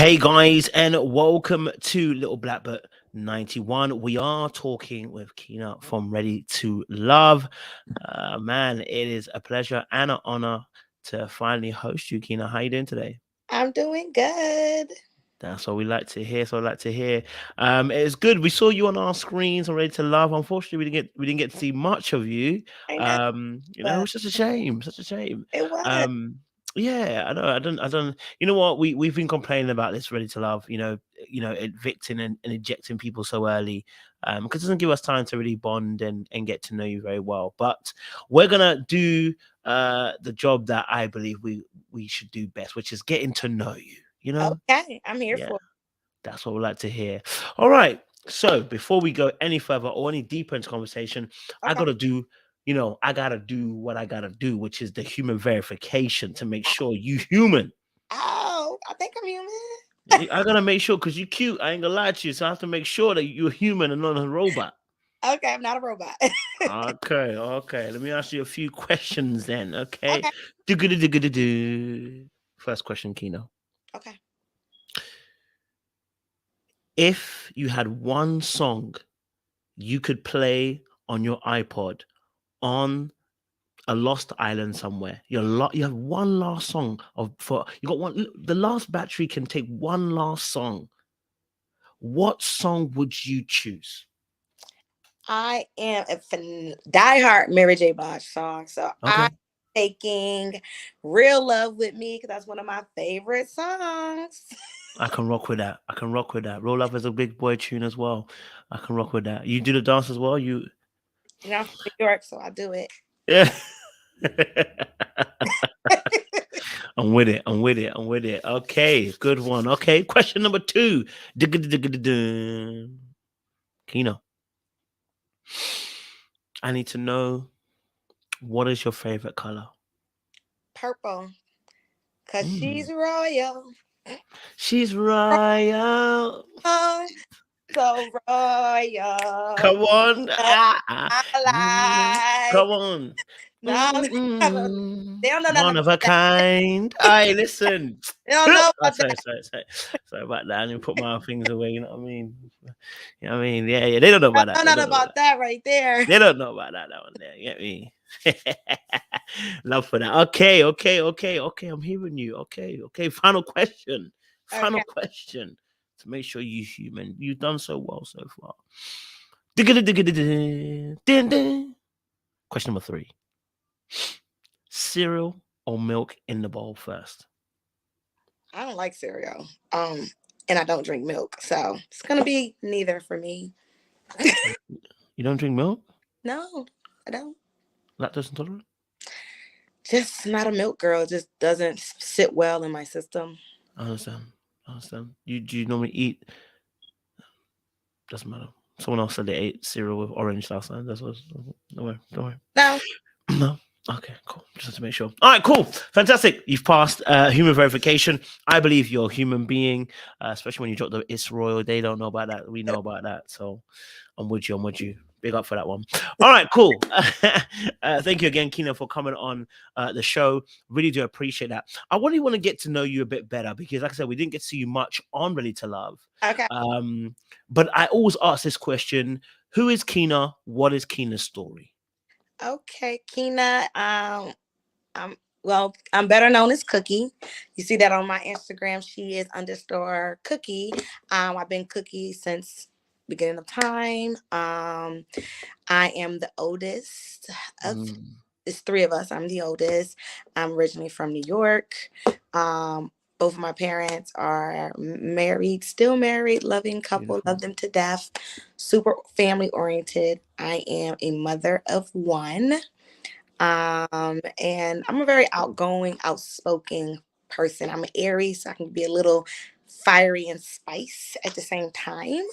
Hey guys, and welcome to Little Black Book 91. We are talking with Kina from Ready to Love. Man, it is a pleasure and an honor to finally host you, Kina. How you doing today? I'm doing good. That's what we like to hear. So I like to hear. It's good. We saw you on our screens on Ready to Love. Unfortunately, we didn't get to see much of you. I know, but It's such a shame. Such a shame. it was. Um, yeah, I know. I don't. You know what? We've been complaining about this Ready to Love. Evicting and ejecting people so early. Because it doesn't give us time to really bond and get to know you very well. But we're gonna do the job that I believe we should do best, which is getting to know you. You know, Okay, I'm here yeah, for that's what we like to hear. All right. So before we go any further or any deeper into conversation, it. I Okay. gotta do, I gotta do what I gotta do, which is the human verification to make sure you human. Oh, I think I'm human. I gotta make sure because you cute. I ain't gonna lie to you, so I have to make sure that you're human and not a robot. Okay, I'm not a robot. Okay, okay. Let me ask you a few questions then. Okay. Okay. Do. First question, Kino. Okay. If you had one song you could play on your iPod on a lost island somewhere. You have one last song you got one. The last battery can take one last song. What song would you choose? I am a diehard Mary J. Blige song, so I'm Okay, taking "Real Love" with me because that's one of my favorite songs. I can rock with that. I can rock with that. Roll Up is a big boy tune as well. I can rock with that. You do the dance as well. I'm from New York, so I do it. Yeah. I'm with it. I'm with it. I'm with it. Okay, good one. Okay, question number two. Kino, I need to know, what is your favorite color? Purple, cause Mm. she's royal. She's royal. Oh, so royal. Come on. Oh, Ah, ah. my life. Come on. No, they don't know nothing One of a about that. kind. Hey, listen. They don't Oh, know about sorry, that. sorry, sorry. Sorry about that. I didn't put my things away. You know what I mean? You know what I mean? Yeah, yeah. They don't know They about that. don't They know don't nothing know about about that. that right there. They don't know about that one there. You get me? Love for that. Okay, okay, okay, okay. I'm hearing you. Okay, okay. Final question. Final Okay. question. To make sure you human. You've done so well so far. Question number three. Cereal or milk in the bowl first? I don't like cereal. And I don't drink milk, so it's gonna be neither for me. You don't drink milk? No, I don't. Lactose intolerant? Just not a milk girl. It just doesn't sit well in my system. I understand. I understand. Do you normally eat? Doesn't matter. Someone else said they ate cereal with orange last night. That's what. Don't worry. Don't worry. No. No. Okay, cool. Just have to make sure. All right, cool. Fantastic. You've passed human verification. I believe you're a human being, especially when you drop the "it's royal." They don't know about that. We know about that. So I'm with you. I'm with you. Big up for that one. All right, cool. Thank you again, Keena, for coming on the show. Really do appreciate that. I really want to get to know you a bit better because, like I said, we didn't get to see you much on Ready to Love. Okay. But I always ask this question: who is Keena? What is Keena's story? Okay, Keena. I'm I'm better known as Cookie. You see that on my Instagram. She is underscore Cookie. I've been Cookie since beginning of time. I am the oldest of Mm, it's three of us. I'm the oldest. I'm originally from New York. Both of my parents are married, still married, loving couple, beautiful. love them to death, super family oriented. I am a mother of one. And I'm a very outgoing, outspoken person. I'm an Aries, so I can be a little fiery and spice at the same time.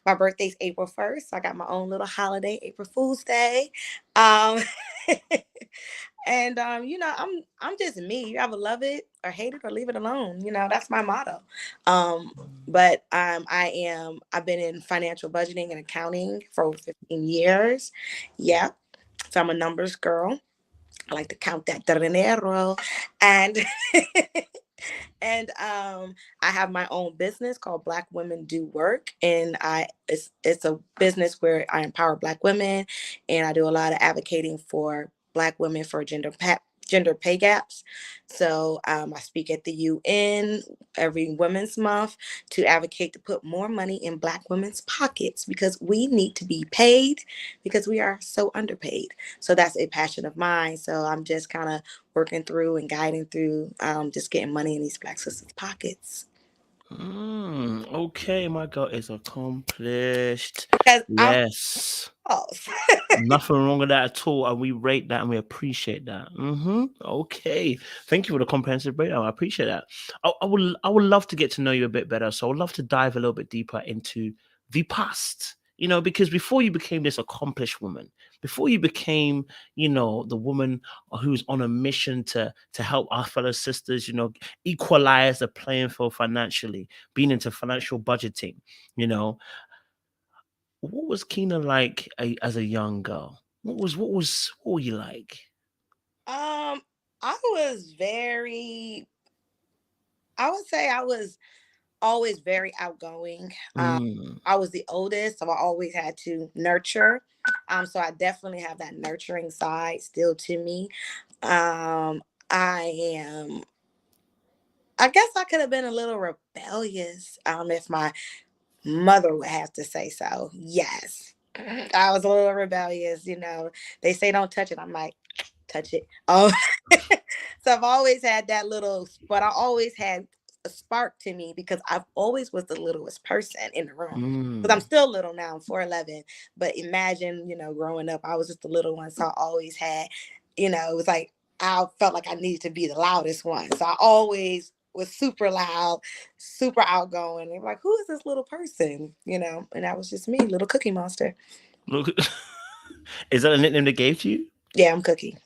My birthday's April 1st, so I got my own little holiday, April Fool's Day. Um, and I'm just me. You either love it or hate it or leave it alone. That's my motto. Um, but I've been in financial budgeting and accounting for over 15 years. Yeah. So I'm a numbers girl. I like to count that dinero. And And I have my own business called Black Women Do Work, and it's a business where I empower Black women, and I do a lot of advocating for Black women for gender pay gaps. So I speak at the UN every Women's Month to advocate to put more money in Black women's pockets because we need to be paid because we are so underpaid. So that's a passion of mine. So I'm just kind of working through and guiding through just getting money in these Black sisters' pockets. Okay, my girl is accomplished. Because I'm Yes. false. Nothing wrong with that at all, and we rate that and we appreciate that. Okay, thank you for the comprehensive breakdown. I appreciate that. I would love to get to know you a bit better. So I'd love to dive a little bit deeper into the past. Because before you became this accomplished woman, before you became, the woman who's on a mission to help our fellow sisters, equalize the playing field financially, being into financial budgeting, you know, what was Keena like as a young girl? What were you like? I was I would say I was always very outgoing. Mm, I was the oldest, so I always had to nurture. So I definitely have that nurturing side still to me. I am. I guess I could have been a little rebellious, if my mother would have to say so. Yes, I was a little rebellious. They say don't touch it. I'm like, touch it. Oh, so I've always had that little, but I always had a spark to me because I've always was the littlest person in the room. Because I'm mm. still little now, I'm 4'11. But imagine, growing up, I was just the little one. So I always had, it was like I felt like I needed to be the loudest one. So I always was super loud, super outgoing. They're like, who is this little person? And that was just me, little cookie monster. Look, is that a nickname they gave to you? Yeah, I'm Cookie.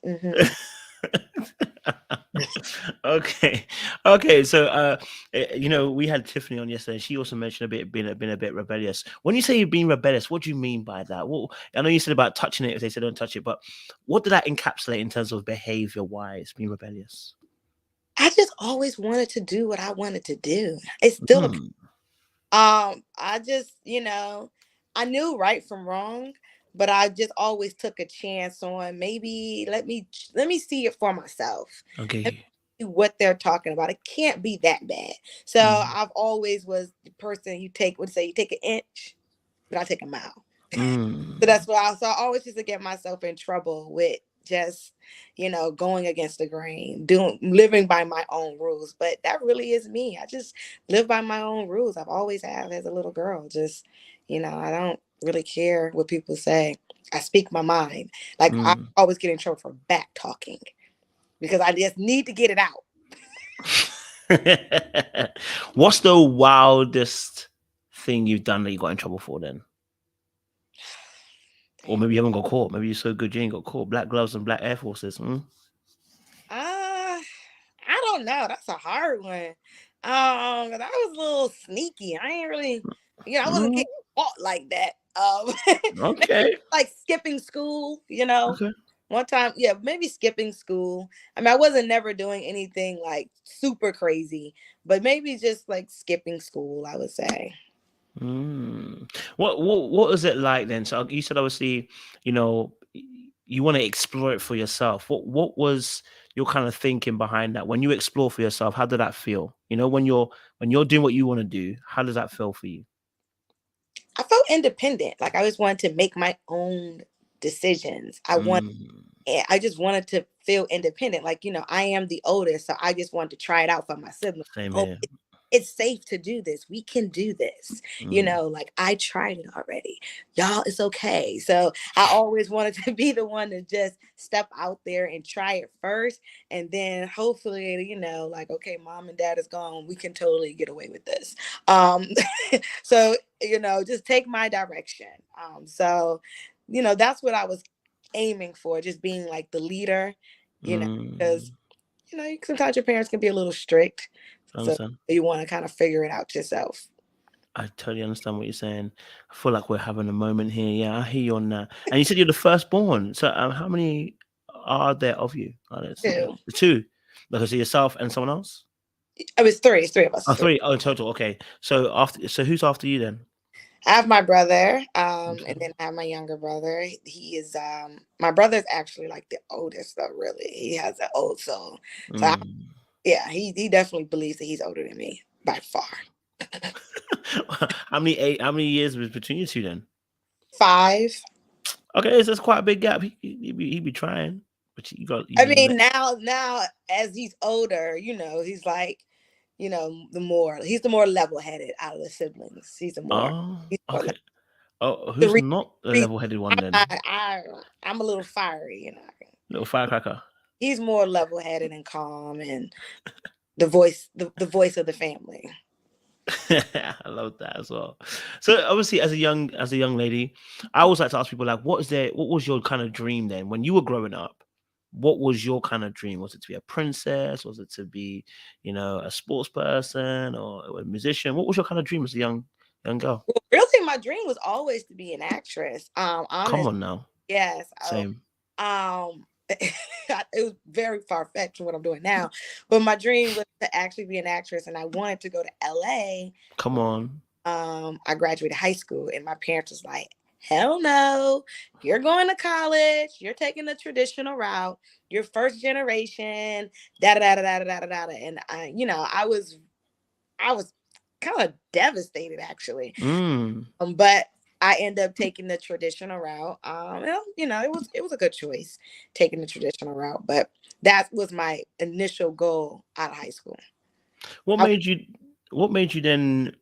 Okay, okay. So, we had Tiffany on yesterday. She also mentioned being a bit rebellious. When you say you're being rebellious, what do you mean by that? What I know you said about touching it if they said don't touch it, but what did that encapsulate in terms of behavior wise, being rebellious? I just always wanted to do what I wanted to do. It's still a Mm, I just, I knew right from wrong, but I just always took a chance on maybe let me see it for myself. Let me okay. see what they're talking about. It can't be that bad. So Mm, I've always was the person you take an inch, but I take a mile. So mm, that's why I always used to get myself in trouble with just, going against the grain, living by my own rules. But that really is me. I just live by my own rules. I've always have as a little girl. Just, I don't really care what people say. I speak my mind. Like I mm. always get in trouble for back talking because I just need to get it out. What's the wildest thing you've done that you got in trouble for then? Or maybe you haven't got caught. Maybe you're so good you ain't got caught. Black gloves and black Air Forces. Uh, I don't know. That's a hard one. 'Cause I was a little sneaky. I ain't really, I wasn't Mm, getting caught like that. Maybe okay. like skipping school. Okay. One time, yeah, maybe skipping school. I mean, I wasn't never doing anything like super crazy, but maybe just like skipping school, I would say. What is it like then? So you said obviously, you know, you want to explore it for yourself. What was your kind of thinking behind that? When you explore for yourself, how did that feel? When you're doing what you want to do, how does that feel for you? I felt independent. Like I always wanted to make my own decisions. Mm, I just wanted to feel independent. Like, I am the oldest, so I just wanted to try it out for my siblings. same Oh, here. it's safe to do this. We can do this. Mm. Like I tried it already. Y'all, it's okay. So I always wanted to be the one to just step out there and try it first. And then hopefully, like, okay, mom and dad is gone. We can totally get away with this. Um, so, just take my direction. That's what I was aiming for, just being like the leader, because Mm. sometimes your parents can be a little strict. I So understand. you want to kind of figure it out yourself. I totally understand what you're saying. I feel like we're having a moment here. Yeah, I hear you on that. And you said you're the firstborn. So how many are there of you? Are there siblings? Too. The two. Like I see yourself and someone else? It was three. It's three of us. Oh, It's three. three. Oh, in total. Okay. So who's after you then? I have my brother, and Okay. then I have my younger brother. He is my brother's actually like the oldest though, really. He has an old soul. So Mm. yeah, he definitely believes that he's older than me by far. How many years was between you two then? 5. Okay, so that's quite a big gap. He be trying, but you got I you mean, met. now as he's older, he's like, he's the more level headed out of the siblings. Oh, He's more okay. Oh, the who's not the re- level-headed one then? I'm a little fiery. Little firecracker. He's more level headed and calm and the voice of the family. I love that as well. So obviously, as a young lady, I always like to ask people like, what was your kind of dream then when you were growing up? What was your kind of dream? Was it to be a princess? Was it to be, a sports person or a musician? What was your kind of dream as a young girl? Well, really, my dream was always to be an actress. Come Honest, on now, yes. same. It was very far fetched from what I'm doing now, but my dream was to actually be an actress, and I wanted to go to LA. Come on. I graduated high school, and my parents was like, "Hell no, you're going to college. You're taking the traditional route. You're first generation." Da da da da da da da da. And I was kind of devastated actually. Mm. But I end up taking the traditional route. It was a good choice taking the traditional route, but that was my initial goal out of high school. What I, made you? What made you then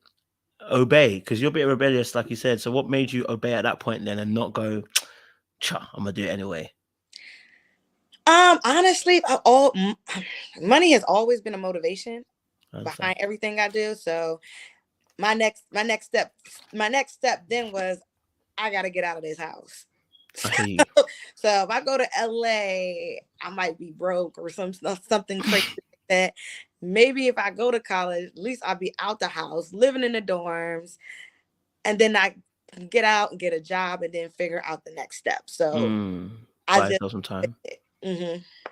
obey? Because you're a bit rebellious, like you said. So what made you obey at that point then and not go, "Cha, I'm gonna do it anyway"? honestly, money has always been a motivation I understand. behind everything I do. So my next step then was I got to get out of this house. I hear you. So if I go to LA, I might be broke or something crazy like that. Maybe if I go to college, at least I'll be out the house, living in the dorms, and then I can get out and get a job and then figure out the next step. So I Buy just yourself some time.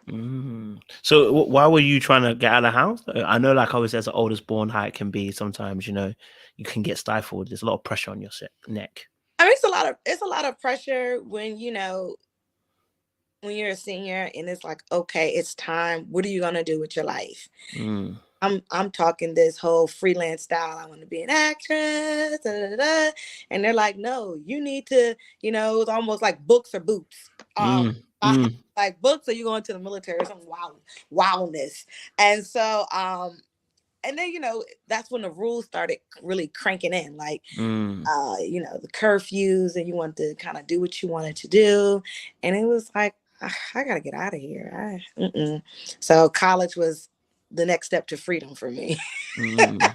hmm So why were you trying to get out of the house? I know, like always, as the oldest born, how it can be. Sometimes, you can get stifled. There's a lot of pressure on your neck. I mean it's a lot of pressure when you're a senior and it's like, okay, it's time. What are you gonna do with your life? Mm, I'm talking this whole freelance style. I want to be an actress, da, da, da, da. And they're like, no, you need to, it's almost like books or boots. mm, Uh, mm, like books or you going to the military, some wildness. And so and then that's when the rules started really cranking in, like mm, the curfews, and you want to kind of do what you wanted to do. And it was like, I gotta get out of here. So college was the next step to freedom for me. mm,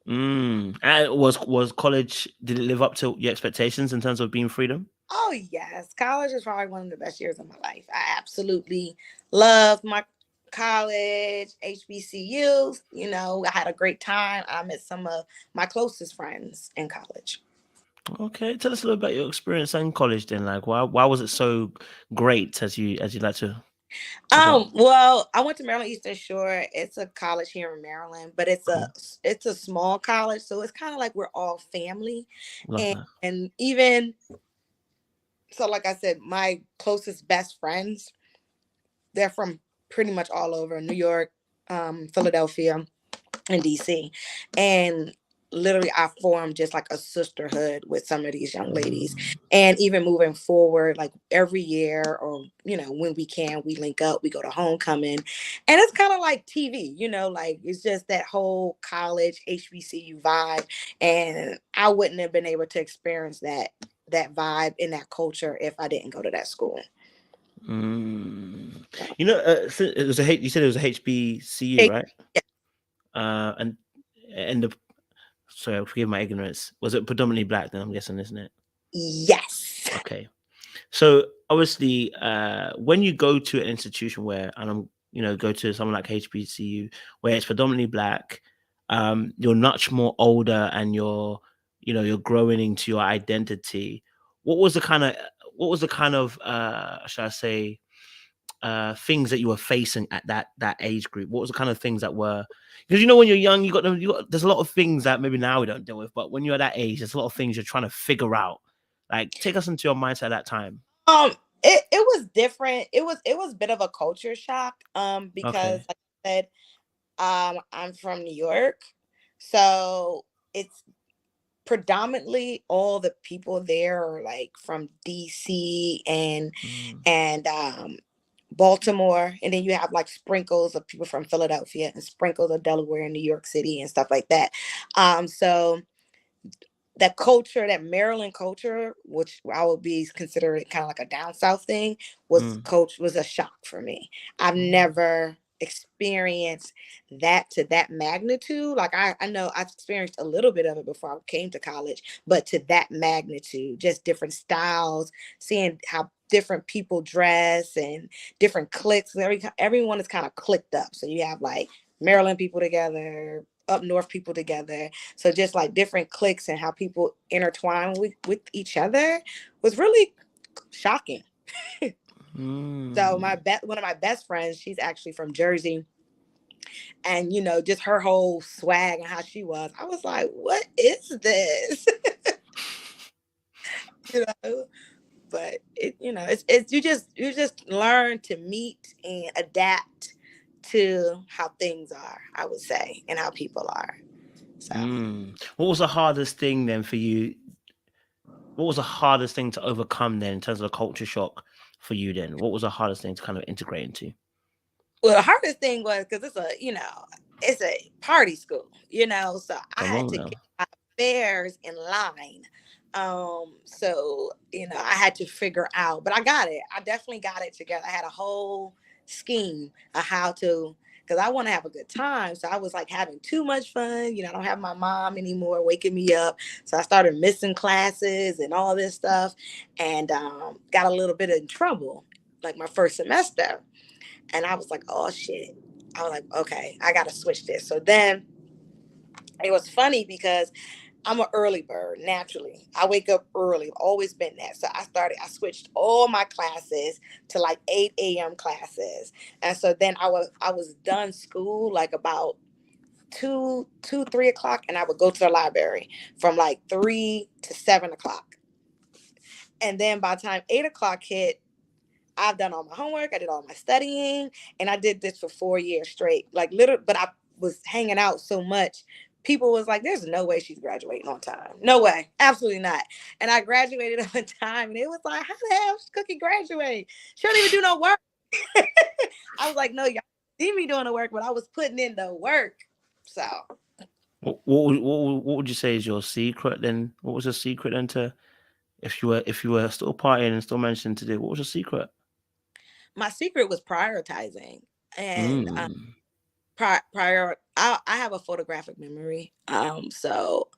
mm. And was college? Did it live up to your expectations in terms of being freedom? Oh yes, college is probably one of the best years of my life. I absolutely loved my college, HBCUs. I had a great time. I met some of my closest friends in college. Okay, tell us a little about your experience in college. Then, like, why was it so great, as you like to talk about? Well, I went to Maryland Eastern Shore. It's a college here in Maryland, but it's a Cool, it's a small college, so it's kind of like we're all family, love and that. and even so, like I said, my closest best friends, they're from pretty much all over New York, Philadelphia, and DC, and literally I formed just like a sisterhood with some of these young ladies. Mm, And even moving forward, like every year or when we can, we link up, we go to homecoming, and it's kind of like TV, like it's just that whole college HBCU vibe. And I wouldn't have been able to experience that vibe in that culture if I didn't go to that school. mm. So it was you said it was a HBCU, Hey, right? yeah, And the sorry, forgive my ignorance. Was it predominantly black? Then I'm guessing, isn't it? yes. Okay. So obviously, when you go to an institution where, and go to someone like HBCU, where it's predominantly black, you're much more older, and you're growing into your identity. What was the kind of, should I say, things that you were facing at that age group? What was the kind of things that were, because you know when you're young, there's a lot of things that maybe now we don't deal with, but when you're at that age, there's a lot of things you're trying to figure out. Like, take us into your mindset at that time. Um, it was different. It was a bit of a culture shock. Because Okay. like I said, I'm from New York, so it's predominantly all the people there are like from DC Mm, and Baltimore, and then you have like sprinkles of people from Philadelphia and sprinkles of Delaware and New York City and stuff like that. So that culture, that Maryland culture, which I would be considered kind of like a down south thing, mm, was a shock for me. I've mm, never experienced that to that magnitude. Like I know I've experienced a little bit of it before I came to college, but to that magnitude, just different styles, seeing how different people dress and different cliques. Everyone is kind of clicked up. So you have like Maryland people together, up north people together, so just like different cliques and how people intertwine with each other was really shocking. So mm. one of my best friends, she's actually from Jersey, and just her whole swag and how she was, I was like, what is this? you know, but it's you just learn to meet and adapt to how things are, I would say, and how people are. So What was the hardest thing then for you? What was the hardest thing to overcome then in terms of the culture shock for you then? What was the hardest thing to kind of integrate into? well, the hardest thing was because it's a party school, so I Come had on to now. get my affairs in line. So I had to figure out, but I got it. I definitely got it together. I had a whole scheme of how to, because I want to have a good time. So I was like having too much fun. I don't have my mom anymore waking me up. So I started missing classes and all this stuff, and got a little bit in trouble, like my first semester. And I was like, oh shit. I was like, okay, I gotta switch this. So then it was funny because I'm an early bird naturally. I wake up early, always been that. So I switched all my classes to like 8 a.m. classes. And so then I was done school like about 3 o'clock, and I would go to the library from like 3 to 7 o'clock. And then by the time 8 o'clock hit, I've done all my homework, I did all my studying, and I did this for 4 years straight. Like literally, but I was hanging out so much. People was like, there's no way she's graduating on time. No way. Absolutely not. And I graduated on time, and it was like, how the hell should Cookie graduate? She don't even do no work. I was like, no, y'all see me doing the work, but I was putting in the work. So What would you say is your secret then? What was your secret then to, if you were still partying and still managing to do? What was your secret? my secret was prioritizing. And Mm. prior I have a photographic memory. So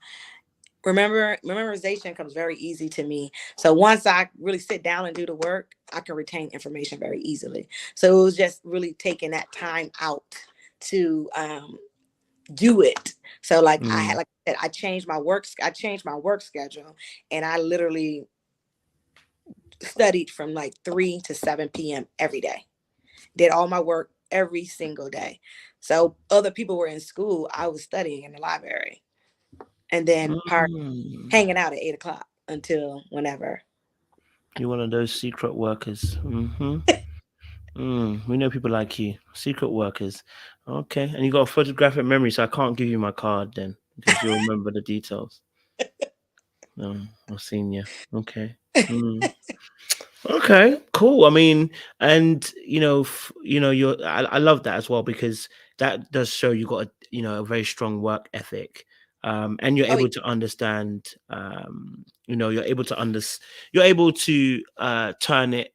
memorization comes very easy to me. So once I really sit down and do the work, I can retain information very easily. So it was just really taking that time out to do it. So like Mm. I said, I changed my work schedule, and I literally studied from like 3 to 7 p.m. every day. Did all my work every single day. So other people were in school, I was studying in the library, and then Mm. hanging out at 8 o'clock until whenever. You're one of those secret workers. We know people like you, secret workers. Okay, and you got a photographic memory, so I can't give you my card then because you'll remember the details. No, I've seen you. Okay. Mm. Okay, cool. I mean, and you're. I love that as well because that does show you got a very strong work ethic, and you're Oh yeah. able to understand. You're able to turn it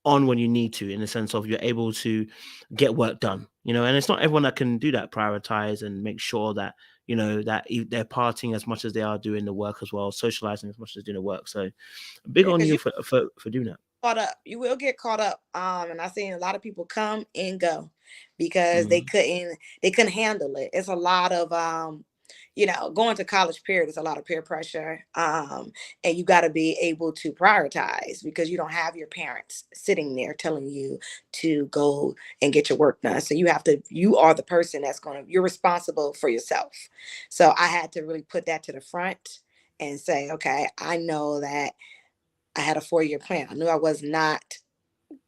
on when you need to, in the sense of you're able to get work done. And it's not everyone that can do that. Prioritize and make sure that they're partying as much as they are doing the work as well, socializing as much as doing the work. So big Yeah, on because you you for doing that. caught up. You will get caught up. And I've seen a lot of people come and go because they Mm. couldn't handle it. It's a lot of you know, going to college period is a lot of peer pressure. And you got to be able to prioritize because you don't have your parents sitting there telling you to go and get your work done. So you are the person you're responsible for yourself. So I had to really put that to the front and say, okay, I know that I had a 4-year plan. I knew I was not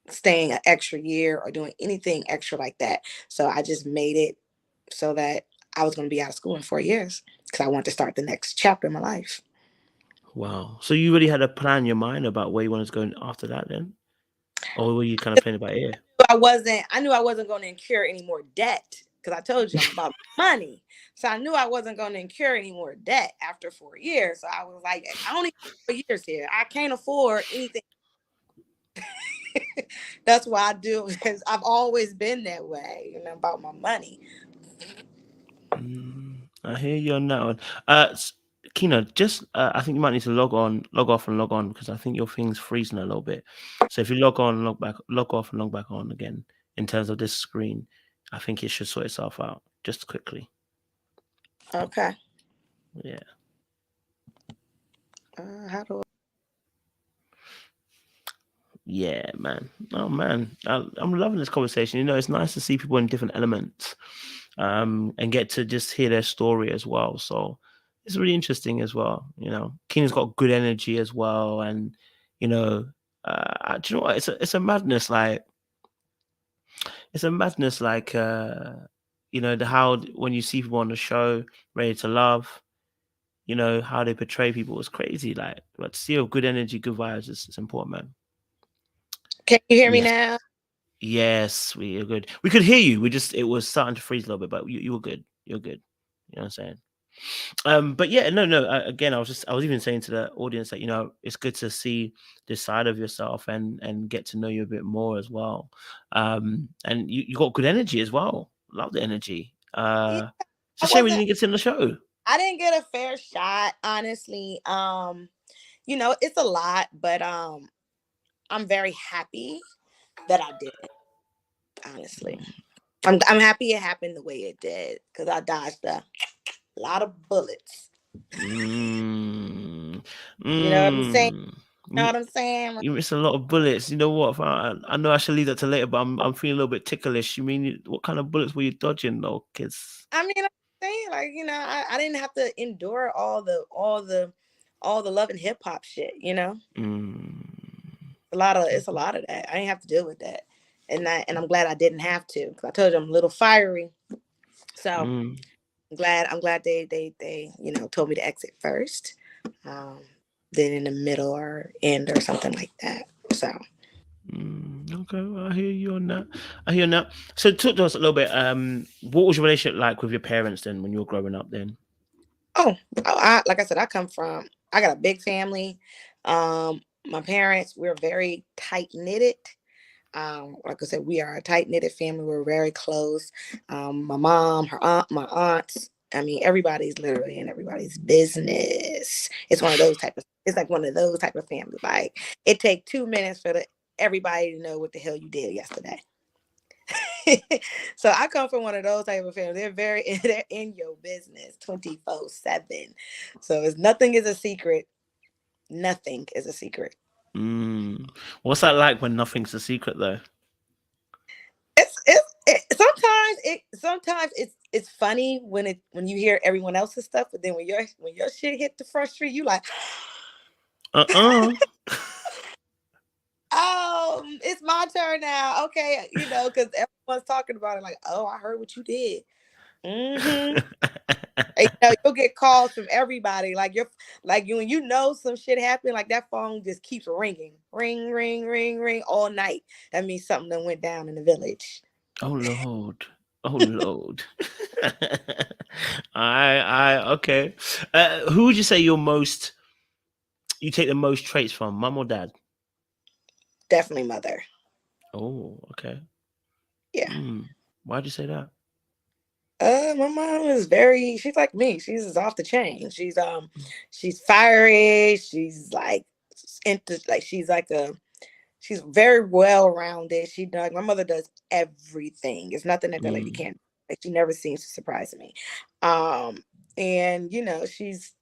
staying an extra year or doing anything extra like that. So I just made it so that I was going to be out of school in 4 years because I wanted to start the next chapter in my life. Wow. So you really had a plan in your mind about where you wanted to go after that then? Or were you kind of playing it by ear? I knew I wasn't going to incur any more debt because I told you I'm about money. So I knew I wasn't going to incur any more debt after 4 years. So I was like, I only have 4 years here. I can't afford anything. That's why I do, because I've always been that way, you know, about my money. I hear you on that one. Keena, just I think you might need to log off and log on because I think your thing's freezing a little bit. So if you log on, log off and log back on again in terms of this screen, I think it should sort itself out just quickly. Okay. Yeah. How do Yeah, man. Oh man, I'm loving this conversation. You know, it's nice to see people in different elements, and get to just hear their story as well. So it's really interesting as well. You know, Keena's got good energy as well, and you know, do you know what? It's a madness. Like it's a madness. Like you know, how when you see people on the show ready to love, you know how they portray people is crazy. Like, but to see a good energy, good vibes is important, man. Can you hear me Yes. now? Yes, we are good. We could hear you. It was starting to freeze a little bit, but you were good. You're good. You know what I'm saying? But yeah, no. Again, I was even saying to the audience that, you know, it's good to see this side of yourself and get to know you a bit more as well. And you got good energy as well. Love the energy. Yeah, It's a shame we didn't get to in the show. I didn't get a fair shot, honestly. You know, it's a lot, but I'm very happy that I did it. Honestly, I'm happy it happened the way it did because I dodged a lot of bullets. Mm, You know what I'm saying? mm. You know what I'm saying? You missed a lot of bullets. You know what? I know I should leave that to later, but I'm feeling a little bit ticklish. You mean what kind of bullets were you dodging, though, kids? I mean, I'm saying, like, you know, I didn't have to endure all the love and hip hop shit. You know, Mm. it's a lot of that. I didn't have to deal with that, and I'm glad I didn't have to because I told you I'm a little fiery. So Mm. I'm glad they you know told me to exit first, then in the middle or end or something like that. So Okay, well, I hear you on that. I hear you on that. So talk to us a little bit. What was your relationship like with your parents then when you were growing up then? like I said, I got a big family. My parents, we're very tight knitted. Like I said, we are a tight knitted family. We're very close. My mom, her aunt, my aunts. I mean, everybody's literally in everybody's business. It's like one of those type of families. Like it take 2 minutes for everybody to know what the hell you did yesterday. So I come from one of those type of families. They're in your business 24/7. So nothing is a secret. Nothing is a secret. What's that like when nothing's a secret though? Sometimes it's funny when you hear everyone else's stuff, but then when your shit hit the frustrate you like, oh, it's my turn now. Okay, you know, because everyone's talking about it like, oh, I heard what you did. Mm-hmm. And, you know, you'll get calls from everybody. When you know some shit happened, like that phone just keeps ringing, ring, ring, ring, ring all night. That means something that went down in the village. Oh Lord. Oh Lord. I okay. Who would you say you take the most traits from, mum or dad? Definitely mother. Oh, okay. Yeah. Why'd you say that? My mom is she's like me. She's off the chain. She's fiery. She's like she's very well rounded. My mother does everything. It's nothing that lady can't. Like she never seems to surprise me. And you know, she's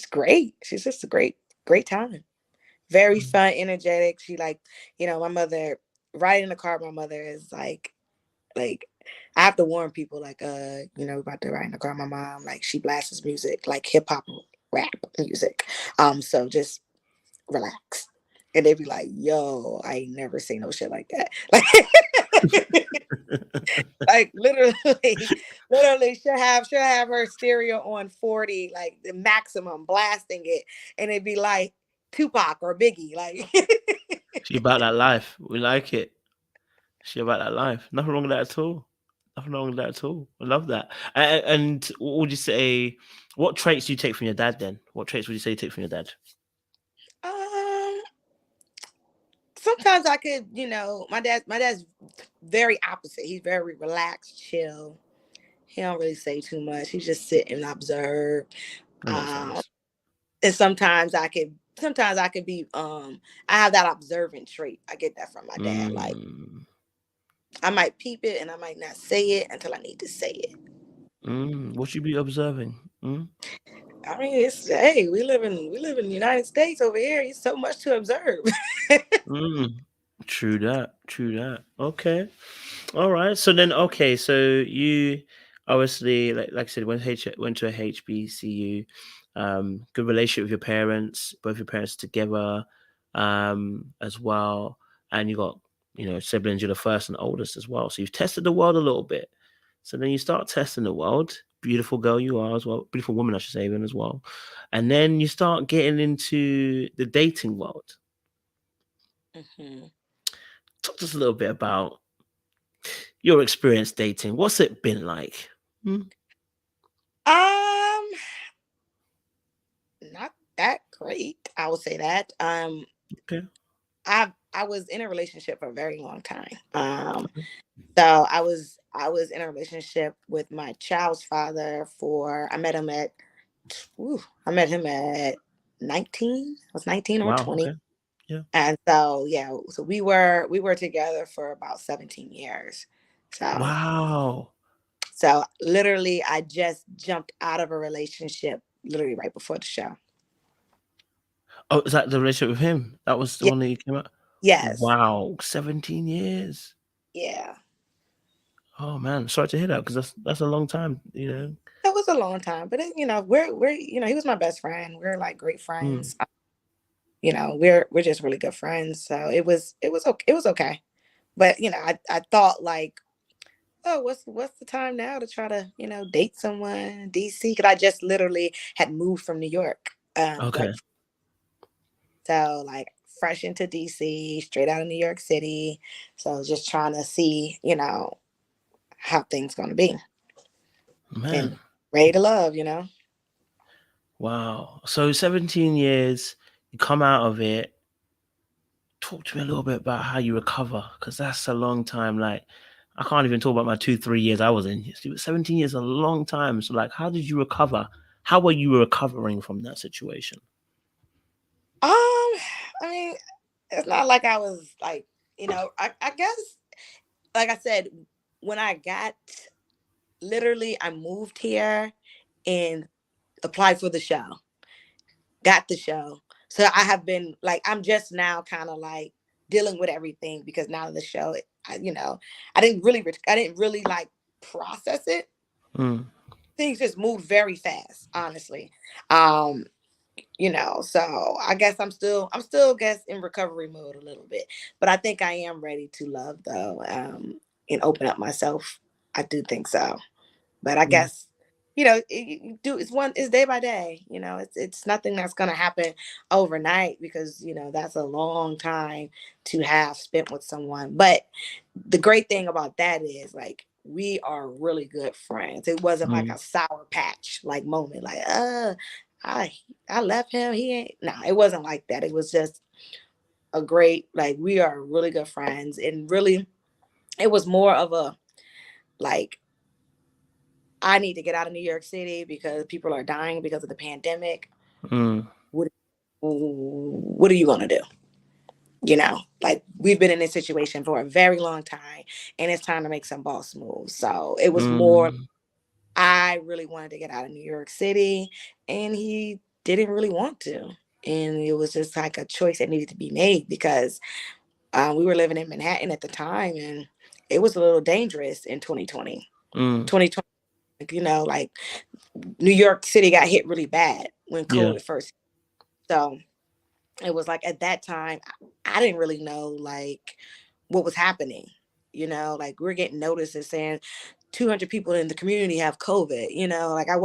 great. She's just a great time. Very fun, energetic. She like, you know, my mother riding in the car, my mother is like I have to warn people like you know, about to ride in the car. My mom, like, she blasts music, like hip hop rap music. So just relax. And they be like, yo, I ain't never seen no shit like that. Like literally she'll have her stereo on 40, like the maximum, blasting it, and it'd be like Tupac or Biggie. Like She about that life. We like it. She about that life. Nothing wrong with that at all. Nothing wrong with that at all. I love that. And what would you say? What traits do you take from your dad? Then, what traits would you say you take from your dad? um sometimes I could, you know, my dad's very opposite. He's very relaxed, chill. He don't really say too much. He just sit and observe. That makes Um, sense. and sometimes I could be I have that observant trait. I get that from my dad. Like, Mm, I might peep it and I might not say it until I need to say it. what you be observing? I mean, it's, hey, we live in the United States over here. It's so much to observe. Mm. True that. True that. Okay. All right. So then, okay. So you obviously, like I said, went to a HBCU. Good relationship with your parents, both your parents together, as well, and you got, you know, siblings. You're the first and oldest as well. So you've tested the world a little bit. So then you start testing the world. Beautiful girl you are as well. Beautiful woman, I should say, even as well. And then you start getting into the dating world. Mhm. Talk to us a little bit about your experience dating. What's it been like? Hmm? Um, Not that great. I would say that. Okay. I was in a relationship for a very long time. So I was in a relationship with my child's father for I met him at 19. I was 19 or Wow. 20. Okay. Yeah. And so yeah, so we were together for about 17 years. So Wow. literally I just jumped out of a relationship literally right before the show. Oh, is that the relationship with him? That was the Yeah, one that you came out. yes. Wow, 17 years. Yeah. Oh man, sorry to hear that because that's a long time. You know. That was a long time, but you know, we're you know, he was my best friend. We're like great Mm. friends. You know, we're just really good friends. So it was okay. It was okay. But you know, I thought like, oh, what's the time now to try to, you know, date someone in DC? Because I just literally had moved from New York. Okay. So like fresh into DC, straight out of New York City. So just trying to see, you know, how things gonna be and Man. ready to love, you know. Wow. So 17 years, you come out of it. Talk to me a little bit about how you recover because that's a long time. Like, I can't even talk about my 2, 3 years I was in. 17 years is a long time. So, like, how did you recover? How were you recovering from that situation? I mean, it's not like I was like, you know, I guess, like I said, when I got, literally, I moved here and applied for the show, got the show. So I have been like, I'm just now kind of like dealing with everything because now the show, you know, I didn't really like process it. Mm, Things just moved very fast, honestly. Um, you know, so I'm still guess in recovery mode a little bit, but I think I am ready to love though, and open up myself. I do think so, but I mm, guess, you know, it's day by day. You know, it's nothing that's gonna happen overnight because, you know, that's a long time to have spent with someone. But the great thing about that is like we are really good friends. It wasn't like mm, a sour patch like moment, like I I left him. He ain't, no, it wasn't like that. It was just a great, like, we are really good friends. And really it was more of a like, I need to get out of New York City because people are dying because of the pandemic. mm, What what are you gonna do? You know, like we've been in this situation for a very long time and it's time to make some boss moves. So it was more, mm. I really wanted to get out of New York City, and he didn't really want to. And it was just like a choice that needed to be made because we were living in Manhattan at the time, and it was a little dangerous in 2020. Mm. 2020, like New York City got hit really bad when Yeah. COVID first. So it was like at that time, I didn't really know like what was happening. Like we're getting notices saying 200 people in the community have COVID. Like I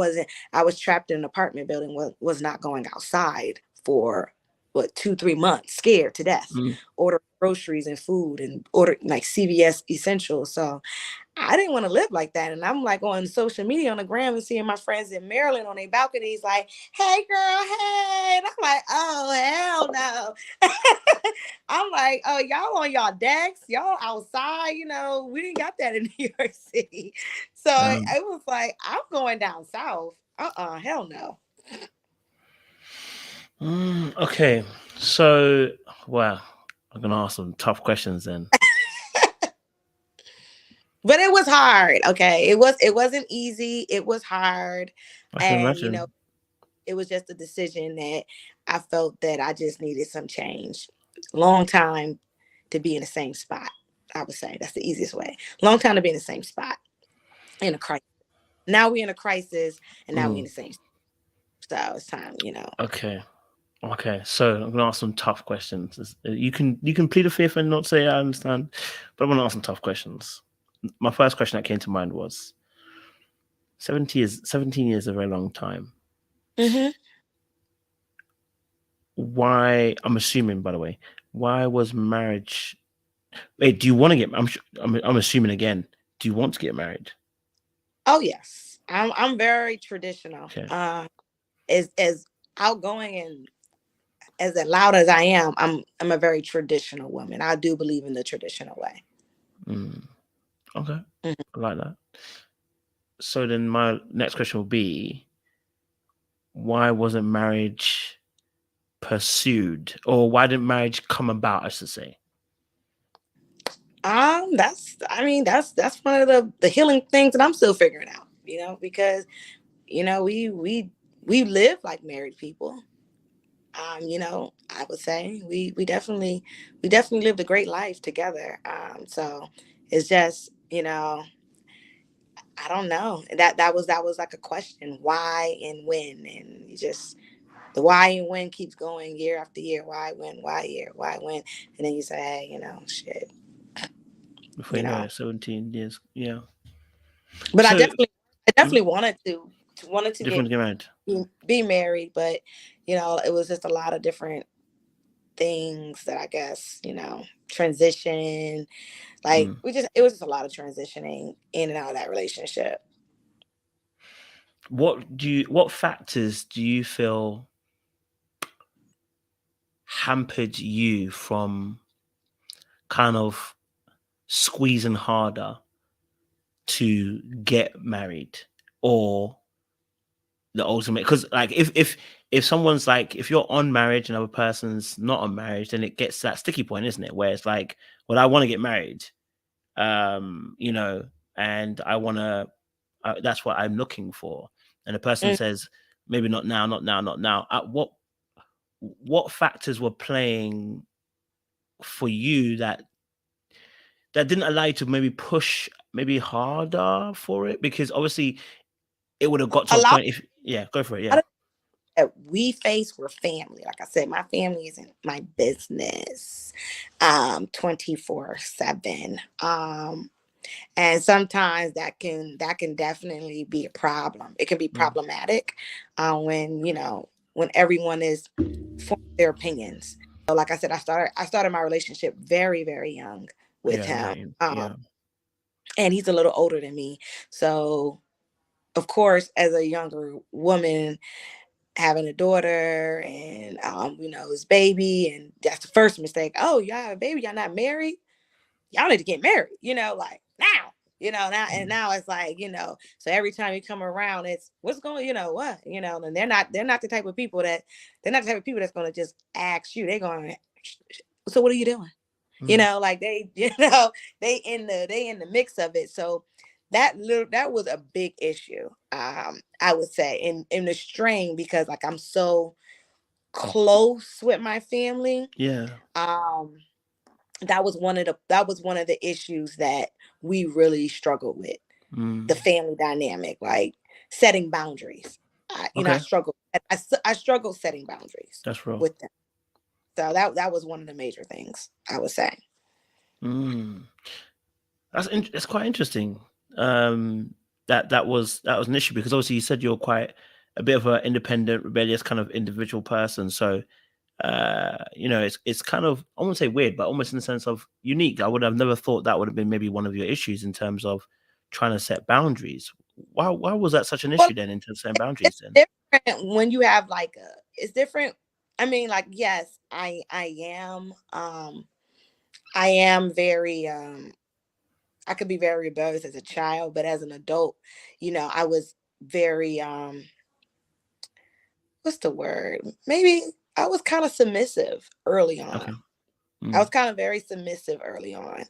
was trapped in an apartment building, was not going outside for what 2-3 months, scared to death, Mm. order groceries and food and order like CVS essentials. So I didn't want to live like that. And I'm like on social media on the gram and seeing my friends in Maryland on their balconies like, hey girl, hey. And I'm like, oh hell no. I'm like, oh, y'all on y'all decks, y'all outside, we didn't got that in New York City. So it was like, I'm going down south. Hell no. Okay. So wow. I'm gonna ask some tough questions then. But it was hard. Okay. It wasn't easy. It was hard. I can And imagine. it was just a decision that I felt that I just needed some change. Long time to be in the same spot. I would say that's the easiest way. Long time to be in the same spot in a crisis. Now we're in a crisis, and now we're in the same. So it's time. Okay. Okay. So I'm gonna ask some tough questions. You can plead the fifth and not say I understand, but I'm gonna ask some tough questions. My first question that came to mind was 17 years is a very long time. Mm-hmm. Why? I'm assuming, by the way, why was marriage? Wait, do you want to get? I'm assuming again. Do you want to get married? Oh yes, I'm very traditional. Okay. As outgoing and as loud as I am, I'm a very traditional woman. I do believe in the traditional way. Okay. Mhm. I like that. So then my next question will be, why wasn't marriage pursued, or why didn't marriage come about, I should say? That's one of the healing things that I'm still figuring out, because we live like married people. I would say we definitely lived a great life together. So it's just, I don't know. That was like a question, why and when, and you just the why and when keeps going year after year. Why, when, why, year, why, when, and then you say, hey, shit, Before you you know know. it, 17 years. Yeah. But I So definitely wanted to different get to get married. be married, but it was just a lot of different things that I guess, transition. Like it was just a lot of transitioning in and out of that relationship. What factors do you feel hampered you from kind of squeezing harder to get married, or the ultimate? Because like if someone's like, if you're on marriage and other person's not on marriage, then it gets that sticky point, isn't it, where it's like, well, I want to get married, you know, and I want to, that's what I'm looking for, and the person Mm. says maybe not now, not now, not now. At what factors were playing for you that didn't allow you to maybe push maybe harder for it? Because obviously it would have got to A a lot point if, yeah, go for it, yeah. of that we face were family. Like I said, my family isn't my business 24/7. And sometimes that can definitely be a problem. It can be problematic when everyone is forming their opinions. So like I said, I started my relationship very, very young with Yeah, him. yeah. And he's a little older than me. So of course, as a younger woman, having a daughter and his baby, and that's the first mistake. Oh, y'all have a baby, y'all not married, y'all need to get married, like now, now it's like, so every time you come around, it's what's going, what, and they're not the type of people that's going to just ask you. They're going, so what are you doing? Like they, they in the mix of it. So that was a big issue. I would say in the strain, because like I'm so close with my family. Yeah. Um, that was one of the issues that we really struggled with, the Mm. family dynamic, like setting boundaries. I Okay. struggled. I struggled setting boundaries That's real. with them. So that was one of the major things, I would say. Mm. That's quite interesting. That was an issue because obviously you said you're quite a bit of an independent, rebellious kind of individual person. So it's kind of, I won't say weird, but almost in the sense of unique. I would have never thought that would have been maybe one of your issues in terms of trying to set boundaries. Why was that such an Well, issue then in terms of setting it's boundaries then? different when you have like it's different. I mean, like, yes, I am very I could be very rebellious as a child, but as an adult, I was very what's the word? Maybe I was kind of submissive early on. Okay. I was Mm. kind of very submissive early on.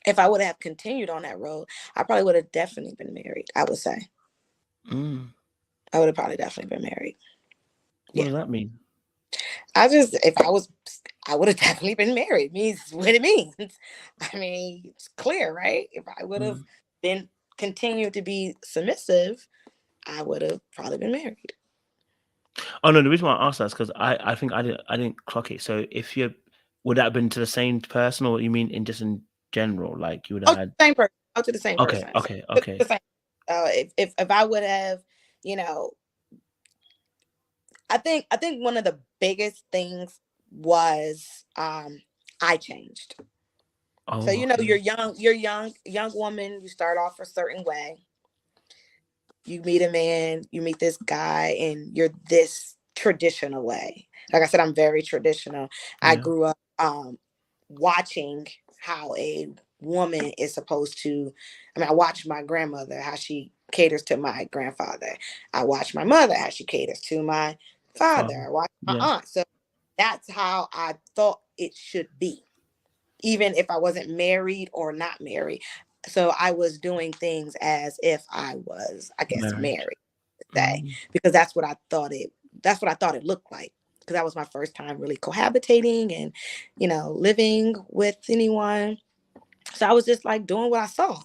If I would have continued on that road, I probably would have definitely been married, I would say. Mm. I would have probably definitely been married. What Yeah. does that mean? I would have definitely been married. Means what it means. I mean, it's clear, right? If I would have Mm. been continued to be submissive, I would have probably been married. Oh no, the reason why I asked that is because I think I didn't clock it. So if you would that have been to the same person, or you mean in just in general, like you would have Oh, to had? the same person. Oh, to the same Okay, person. okay, The okay. same. If I would have, you know, I think one of the biggest things was I changed. So Oh, okay. you're young woman. You start off a certain way. You meet a man, you meet this guy, and you're this traditional way. Like I said, I'm very traditional. I Yeah. grew up watching how a woman is supposed to. I mean, I watched my grandmother how she caters to my grandfather. I watched my mother how she caters to my father. Father. I watched my Yeah. aunt. So that's how I thought it should be, even if I wasn't married or not married. So I was doing things as if I was, I guess, Married. married, say, Mm. because that's what I thought it looked like. Because that was my first time really cohabitating and, living with anyone. So I was just like doing what I saw,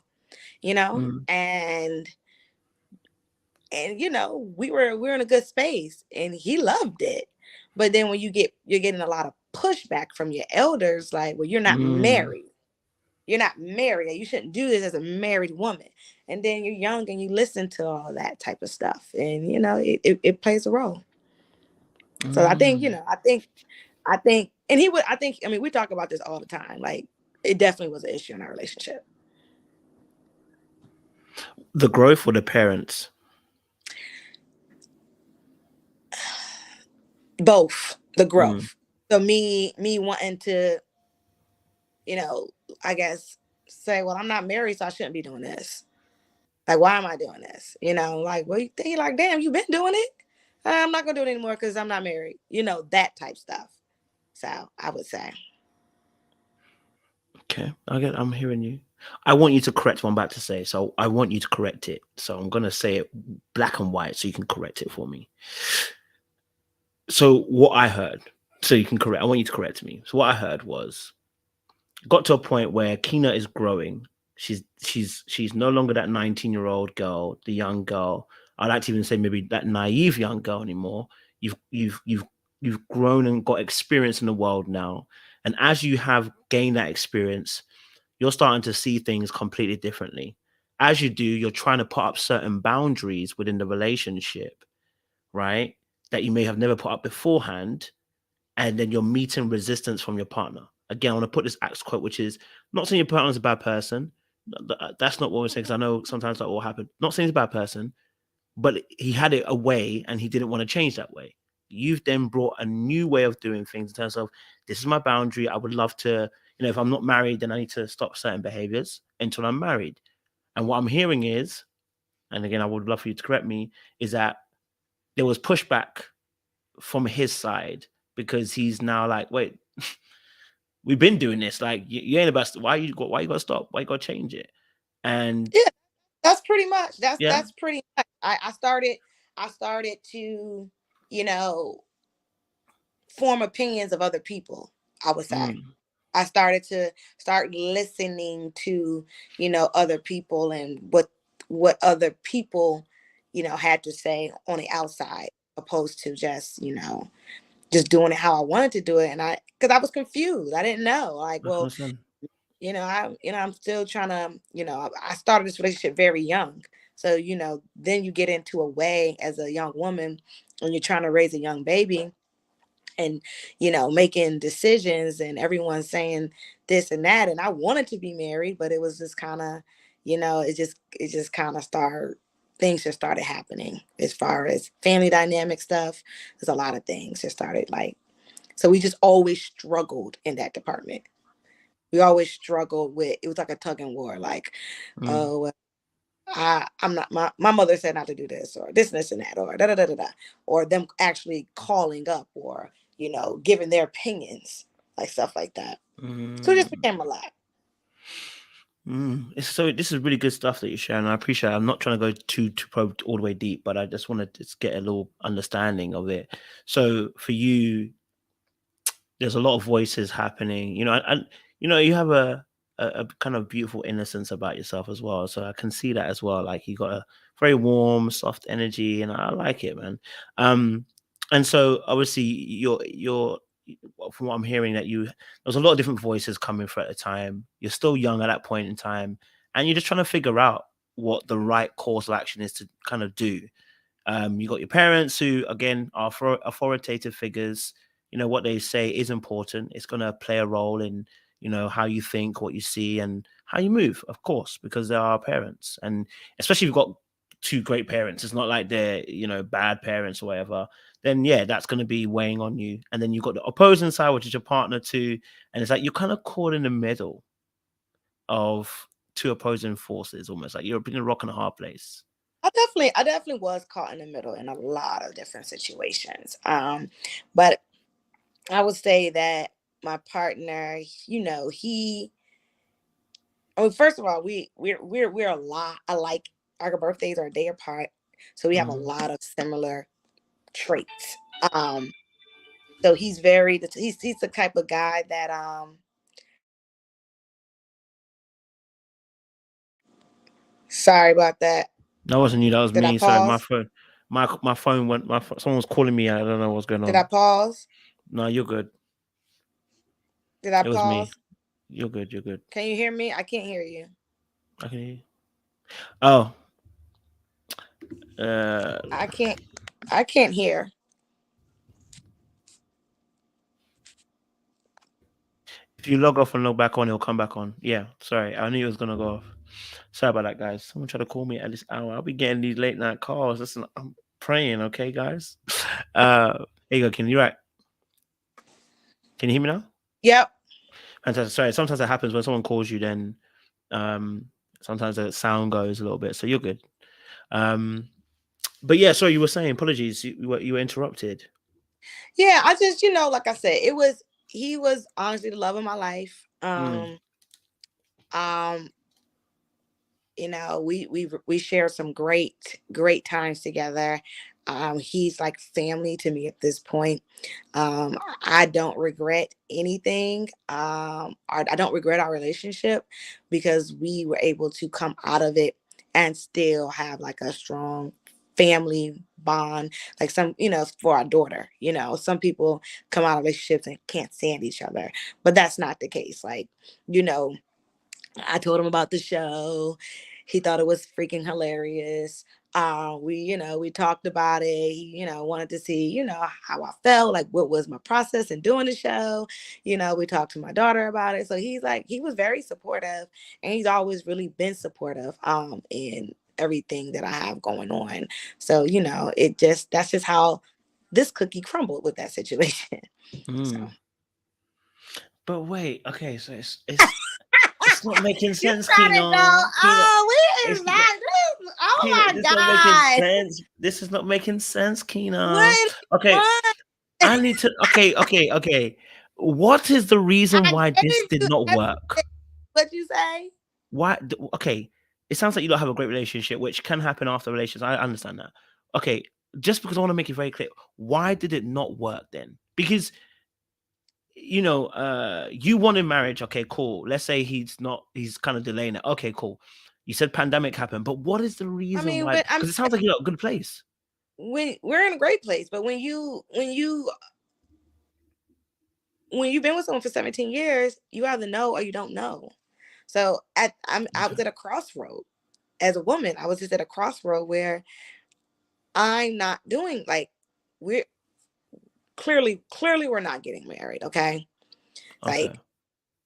Mm. and we were in a good space and he loved it. But then when you're getting a lot of pushback from your elders, like, well, you're not Mm. married. You're not married. You shouldn't do this as a married woman. And then you're young and you listen to all that type of stuff. And, it plays a role. So I think, Mm. I mean, we talk about this all the time. Like, it definitely was an issue in our relationship. The growth or the parents? Both, the Mm. growth. So me wanting to, you know, I guess say, well, I'm not married, so I shouldn't be doing this. Like, why am I doing this? Like, well, you think like, damn, you've been doing it. I'm not gonna do it anymore because I'm not married. That type stuff. So I would say, Okay. I'm hearing you. I want you to correct what I'm about to say. So I want you to correct it. So I'm gonna say it black and white so you can correct it for me. So what I heard, so you can correct, I want you to correct me. So what I heard was got to a point where Keena is growing. She's no longer that 19-year-old girl, the young girl. I'd like to even say maybe that naive young girl anymore. You've grown and got experience in the world now. And as you have gained that experience, you're starting to see things completely differently. As you do, you're trying to put up certain boundaries within the relationship, right? That you may have never put up beforehand, and then you're meeting resistance from your partner. Again, I want to put this axe quote, which is not saying your partner's a bad person. That's not what we're saying, because I know sometimes that will happen. Not saying he's a bad person, but he had it a way and he didn't want to change that way. You've then brought a new way of doing things in terms of, this is my boundary. I would love to, if I'm not married, then I need to stop certain behaviors until I'm married. And what I'm hearing is, and again, I would love for you to correct me, is that there was pushback from his side because he's now like, wait, we've been doing this. Like, you ain't about why you got to stop? Why you got to change it? And Yeah, that's pretty much. yeah. That's pretty much. I started to, you know, form opinions of other people, I would say. Mm, I started to start listening to, other people and what other people, had to say on the outside, opposed to just, just doing it how I wanted to do it. And because I was confused. I didn't know. Like, I can well, understand. I'm still trying to, I started this relationship very young. So, then you get into a way as a young woman and you're trying to raise a young baby and, making decisions and everyone saying this and that. And I wanted to be married, but it was just kind of, it just kind of started, things just started happening as far as family dynamic stuff. There's a lot of things that started like, so we just always struggled in that department. We always struggled with, it was like a tug and war, like, Mm, oh, well, I'm not, my mother said not to do this or this and that or da da da da da, or them actually calling up or giving their opinions, like stuff like that. So it just mm, became a lot. So this is really good stuff that you're sharing. I appreciate it. I'm not trying to go too probe all the way deep, but I just want to just get a little understanding of it. So for you, there's a lot of voices happening, and you have a kind of beautiful innocence about yourself as well. So I can see that as well. Like you got a very warm, soft energy, and I like it, man. Um, and so obviously you're from what I'm hearing that there's a lot of different voices coming through at the time. You're still young at that point in time, and you're just trying to figure out what the right course of action is to kind of do. You got your parents who, again, are authoritative figures. What they say is important. It's going to play a role in, how you think, what you see, and how you move, of course, because they are parents. And especially if you've got two great parents, it's not like they're, bad parents or whatever. Then, yeah, that's going to be weighing on you. And then you've got the opposing side, which is your partner too. And it's like you're kind of caught in the middle of two opposing forces, almost like you're in a rock and a hard place. I definitely was caught in the middle in a lot of different situations. But I would say that my partner, he, I mean, first of all, we're a lot alike. Our birthdays are a day apart, so we have a Mm. lot of similar traits. Um, so he's the type of guy that sorry about that. That wasn't you. That was Did I me. Sorry, my pause? phone. My phone went. Someone was calling me. I don't know what's going Did I on. pause? No, you're good. Did I It was me. pause? You're good. You're good. Can you hear me? I can't hear you. I can hear you. Oh, uh, I can't hear. if you log off and log back on, it'll come back on. Yeah. Sorry, I knew it was gonna go off. Sorry about that, guys. Someone tried to call me at this hour. I'll be getting these late night calls. Listen, I'm praying. Okay, guys. Here you go. Can you right? Can you hear me now? Yep. Fantastic. Sorry. Sometimes that happens when someone calls you. Then, um, sometimes the sound goes a little bit. So you're good. Um, But yeah, sorry, you were saying. Apologies, you were interrupted. Yeah, I just, like I said, he was honestly the love of my life. Mm, Um, we share some great times together. He's like family to me at this point. I don't regret anything. I don't regret our relationship because we were able to come out of it and still have like a strong family bond. Like for our daughter, some people come out of relationships and can't stand each other, but that's not the case. Like, you know, I told him about the show. He thought it was freaking hilarious. We talked about it. He, wanted to see, how I felt, like what was my process in doing the show. We talked to my daughter about it. So he was very supportive, and he's always really been supportive in everything that I have going on. So, that's just how this cookie crumbled with that situation. So mm. But wait, okay, so it's not making you sense, started Keena. though. Keena, Oh, we is it's not, not this. Oh Keena, my this is not making God. sense. This is not making sense, Keena. What? Okay, What? I need to. Okay. What is the reason I why this gave did you not work? everything. What you say? Why? Okay, it sounds like you don't have a great relationship, which can happen after relations. I understand that. Okay, just because I want to make it very clear, why did it not work then? Because you wanted marriage. Okay, cool. Let's say he's kind of delaying it. Okay, cool. You said pandemic happened, but what is the I reason mean, why? Because it sounds like you're at a good place. when we're in a great place, but when you've been with someone for 17 years, you either know or you don't know. So I was at a crossroad. As a woman, I was just at a crossroad where I'm not doing, like, we're clearly we're not getting married. Okay. Okay. Like,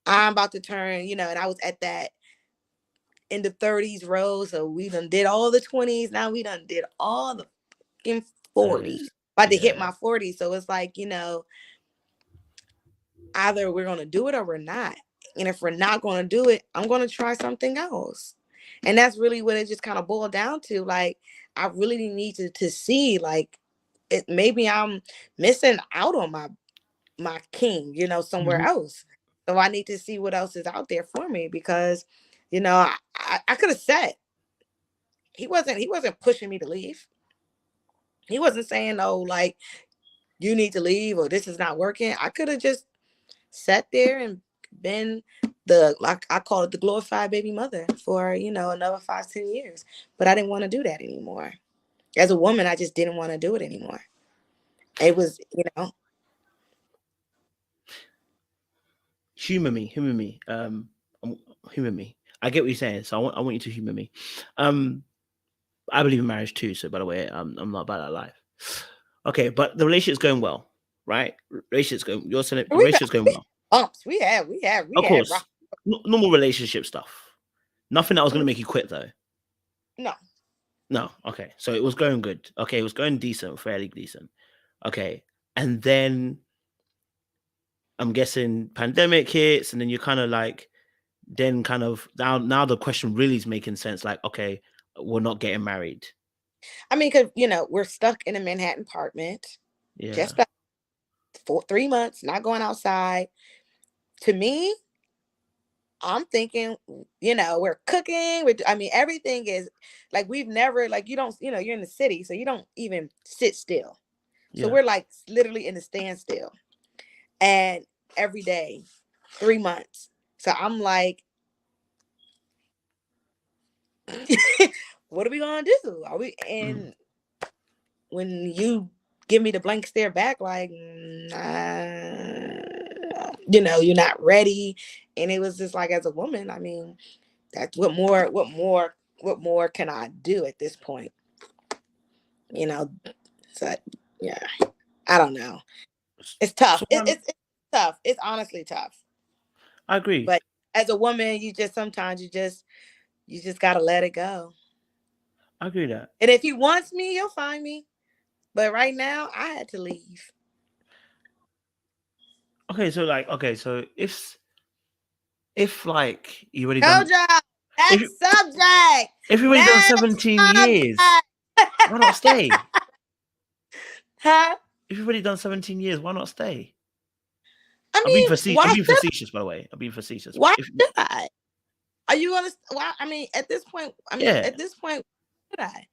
I'm about to turn, and I was at that in the 30s row. So we done did all the 20s. Now we done did all the in 40s. About to hit my 40s. So it's like, either we're going to do it or we're not. And if we're not going to do it, I'm going to try something else. And that's really what it just kind of boiled down to. Like, I really need to see, like, maybe I'm missing out on my king, somewhere else. So I need to see what else is out there for me, because, I could have said, he wasn't pushing me to leave. He wasn't saying, oh, like, you need to leave or this is not working. I could have just sat there and been like I call it, the glorified baby mother for, another 5-10 years. But I didn't want to do that anymore. As a woman, I just didn't want to do it anymore. It was, Humor me. Humor me. I get what you're saying. So I want you to humor me. I believe in marriage too. So by the way, I'm not about that life. Okay, but the relationship's going well, right? Relationship's going. You're saying the relationship's going well. Bumps. We had. Of course, normal relationship stuff. Nothing that was going to make you quit, though. No. No. Okay, so it was going good. Okay, it was going decent, fairly decent. Okay, and then I'm guessing pandemic hits, and then you're kind of like, then kind of now the question really is making sense. Like, okay, we're not getting married. I mean, because we're stuck in a Manhattan apartment. Yeah. Just for 3 months, not going outside. To me, I'm thinking, we're cooking. Everything is like, we've never, like, you don't, you're in the city, so you don't even sit still. So we're like literally in a standstill, and every day, 3 months. So I'm like, what are we gonna do? Are we? And when you give me the blank stare back, like, you're not ready. And it was just like, as a woman, I mean, that's what more can I do at this point? So yeah, I don't know. It's tough. It's tough. It's honestly tough. I agree. But as a woman, sometimes you just gotta let it go. I agree with that. And if he wants me, he'll find me. But right now, I had to leave. Okay, so if like you already done subject. If you already done 17 years, why not stay? Huh? If you've already done 17 years, why not stay? I mean, I'm being facetious, by the way. I'm being facetious. Why should I? Are you gonna? Well, at this point, should I?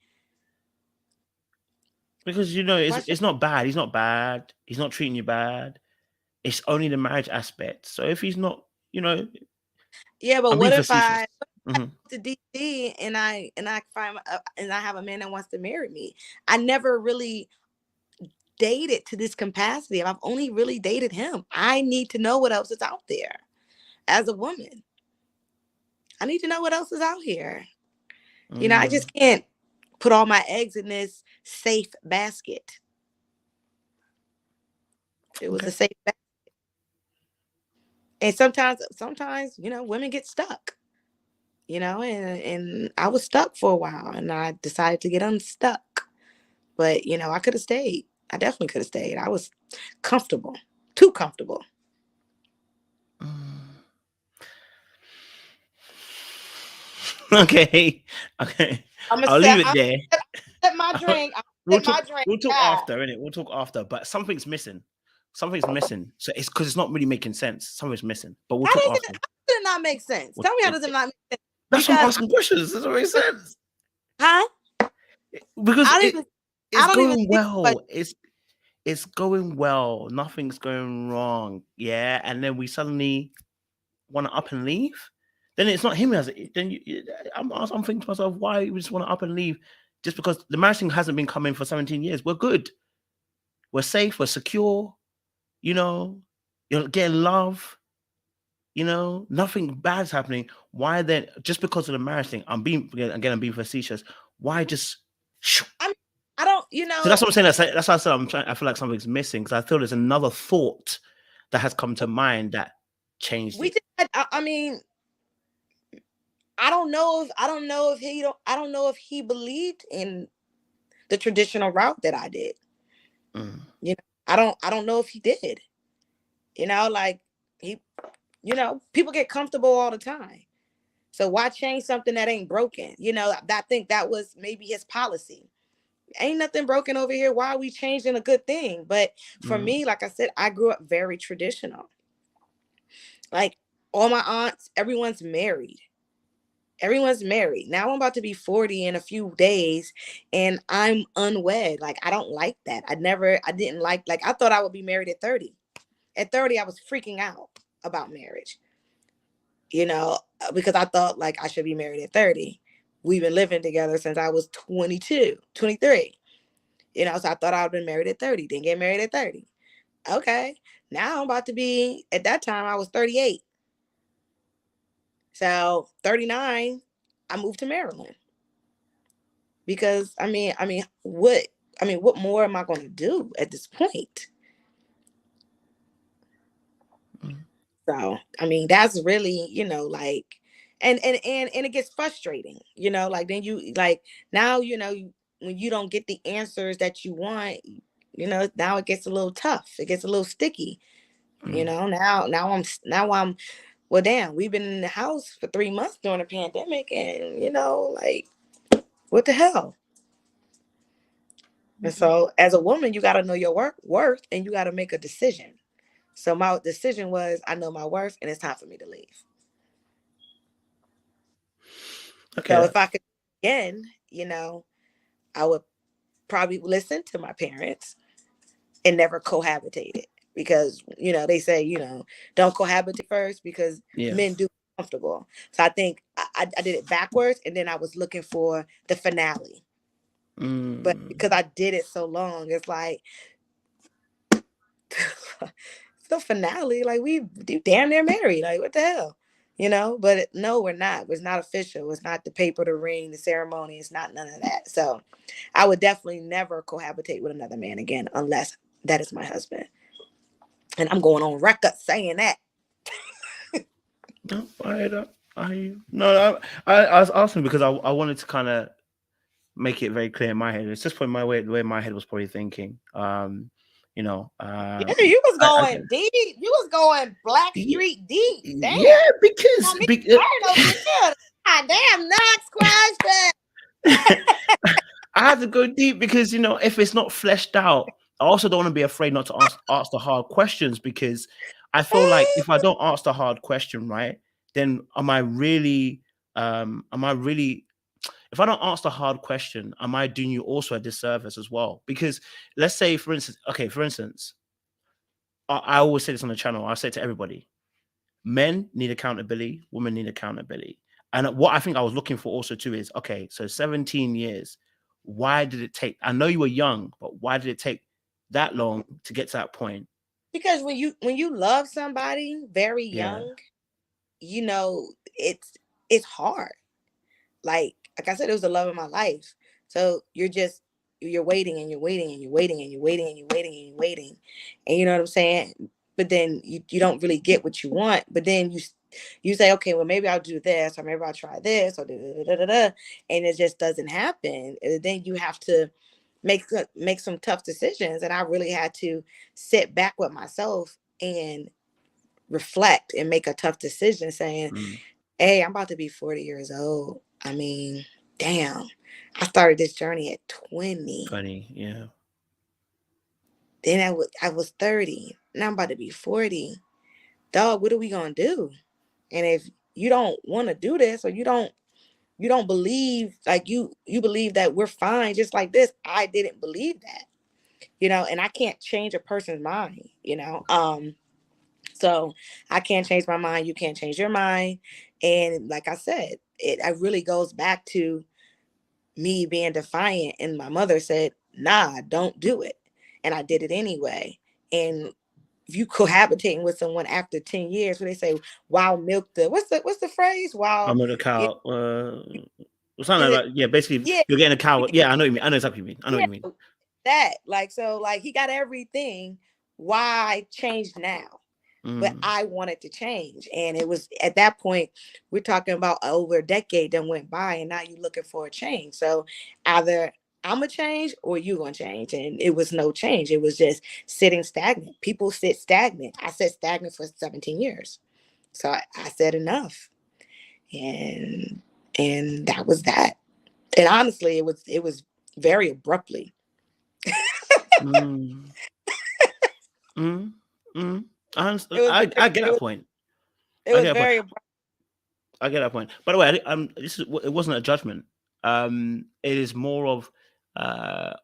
Because it's not bad. He's not bad. He's not treating you bad. It's only the marriage aspect. So if he's not, yeah, but what if I to DC and I find and I have a man that wants to marry me? I never really dated to this capacity. I've only really dated him. I need to know what else is out there. As a woman, I need to know what else is out here. I just can't put all my eggs in this safe basket. It was a safe basket. And sometimes, women get stuck, and I was stuck for a while, and I decided to get unstuck. But, I could have stayed. I definitely could have stayed. I was comfortable, too comfortable. Okay. I'll leave it there. Set my drink. We'll talk after, innit? We'll talk after. But something's missing. Something's missing. So it's because it's not really making sense. Something's missing. But we'll talk after. How does it not make sense? Tell me, how does it not make sense? That's why I'm because asking questions. Does that make sense? huh? Because I don't even it's I don't even going think but well. It's going well. Nothing's going wrong. Yeah, and then we suddenly want to up and leave. Then it's not him as it. Then I'm thinking to myself, why we just want to up and leave? Just because the marriage thing hasn't been coming for 17 years. We're good. We're safe. We're secure. You know, you're getting love. You know, nothing bad's happening. Why then? Just because of the marriage thing, I'm being facetious. Why just? I mean, I don't, So that's what I'm saying. That's why I said I feel like something's missing because I feel there's another thought that has come to mind that changed we it. just I mean, I don't know if he believed in the traditional route that I did. Mm. You know, I don't know if he did. You know, like he, people get comfortable all the time. So why change something that ain't broken? You know, I think that was maybe his policy. Ain't nothing broken over here. Why are we changing a good thing? But for Mm. me, like I said, I grew up very traditional. Like all my aunts, everyone's married. Everyone's married. Now I'm about to be 40 in a few days and I'm unwed. Like I don't like that. I didn't like I thought I would be married at 30. At 30, I was freaking out about marriage, because I thought like I should be married at 30. We've been living together since I was 22, 23. So I thought I would have been married at 30, didn't get married at 30. Okay. Now I'm about to be, at that time, I was 38. So 39, I moved to Maryland because what more am I going to do at this point? Mm. So, that's really, like, and it gets frustrating, like then you like now, when you don't get the answers that you want, now it gets a little tough. It gets a little sticky, Mm. now I'm well, damn, we've been in the house for 3 months during the pandemic and, like, what the hell? And so as a woman, you got to know your worth and you got to make a decision. So my decision was, I know my worth and it's time for me to leave. So Okay. if I could again, I would probably listen to my parents and never cohabitated because, they say, don't cohabitate first because Yeah. men do comfortable. So I think I did it backwards and then I was looking for the finale. But Mm. because I did it so long, it's like the finale, like we damn near married. Like what the hell? But no, we're not. It's not official. It's not the paper, the ring, the ceremony. It's not none of that. So I would definitely never cohabitate with another man again unless that is my husband. And I'm going on record saying that. No, no, I was asking because I wanted to kind of make it very clear in my head. It's just probably the way my head was probably thinking. You know, Yeah, you was I going deep. You was going Black yeah, Street deep. Damn. yeah, because On me turn over here. God damn, next question. I had to go deep because if it's not fleshed out, I also don't want to be afraid not to ask the hard questions because I feel like if I don't ask the hard question, right, then am I really if I don't ask the hard question, am I doing you also a disservice as well? Because let's say, for instance, I always say this on the channel. I say to everybody, men need accountability, women need accountability. And what I think I was looking for also too is, okay, so 17 years, why did it take? I know you were young, but why did it take that long to get to that point? Because when you love somebody very Yeah. young, it's hard. Like I said, it was the love of my life. So you're waiting and you're waiting and you're waiting and you're waiting and you're waiting and you're waiting. And you know what I'm saying? But then you don't really get what you want. But then you say, okay, well maybe I'll do this or maybe I'll try this or da, da, da, da, da, and it just doesn't happen. And then you have to make some tough decisions. And I really had to sit back with myself and reflect and make a tough decision saying, Mm. hey, I'm about to be 40 years old. Damn. I started this journey at 20. Funny. Yeah. Then I was 30. Now I'm about to be 40. Dog, what are we gonna do? And if you don't want to do this, or you don't believe, like you believe that we're fine just like this. I didn't believe that, and I can't change a person's mind, so I can't change my mind. You can't change your mind. And like I said, it really goes back to me being defiant. And my mother said, nah, don't do it. And I did it anyway. And if you cohabitating with someone after 10 years, where they say, wow, milk what's the phrase? Wow. I'm gonna Yeah, cow. Something like that. Yeah, basically, yeah, you're getting a cow. Yeah, I know what you mean. I know exactly what you mean. I know what yeah, you mean. that. Like, so, like, he got everything. Why change now? But I wanted to change. And it was at that point, we're talking about over a decade that went by, and now you're looking for a change. So either I'm going to change or you're going to change. And it was no change. It was just sitting stagnant. People sit stagnant. I sat stagnant for 17 years. So I said enough. And that was that. And honestly, it was very abruptly. Mm. Mm. Mm. I get that point. It was very abrupt. I get that point. By the way, it wasn't a judgment. It is more of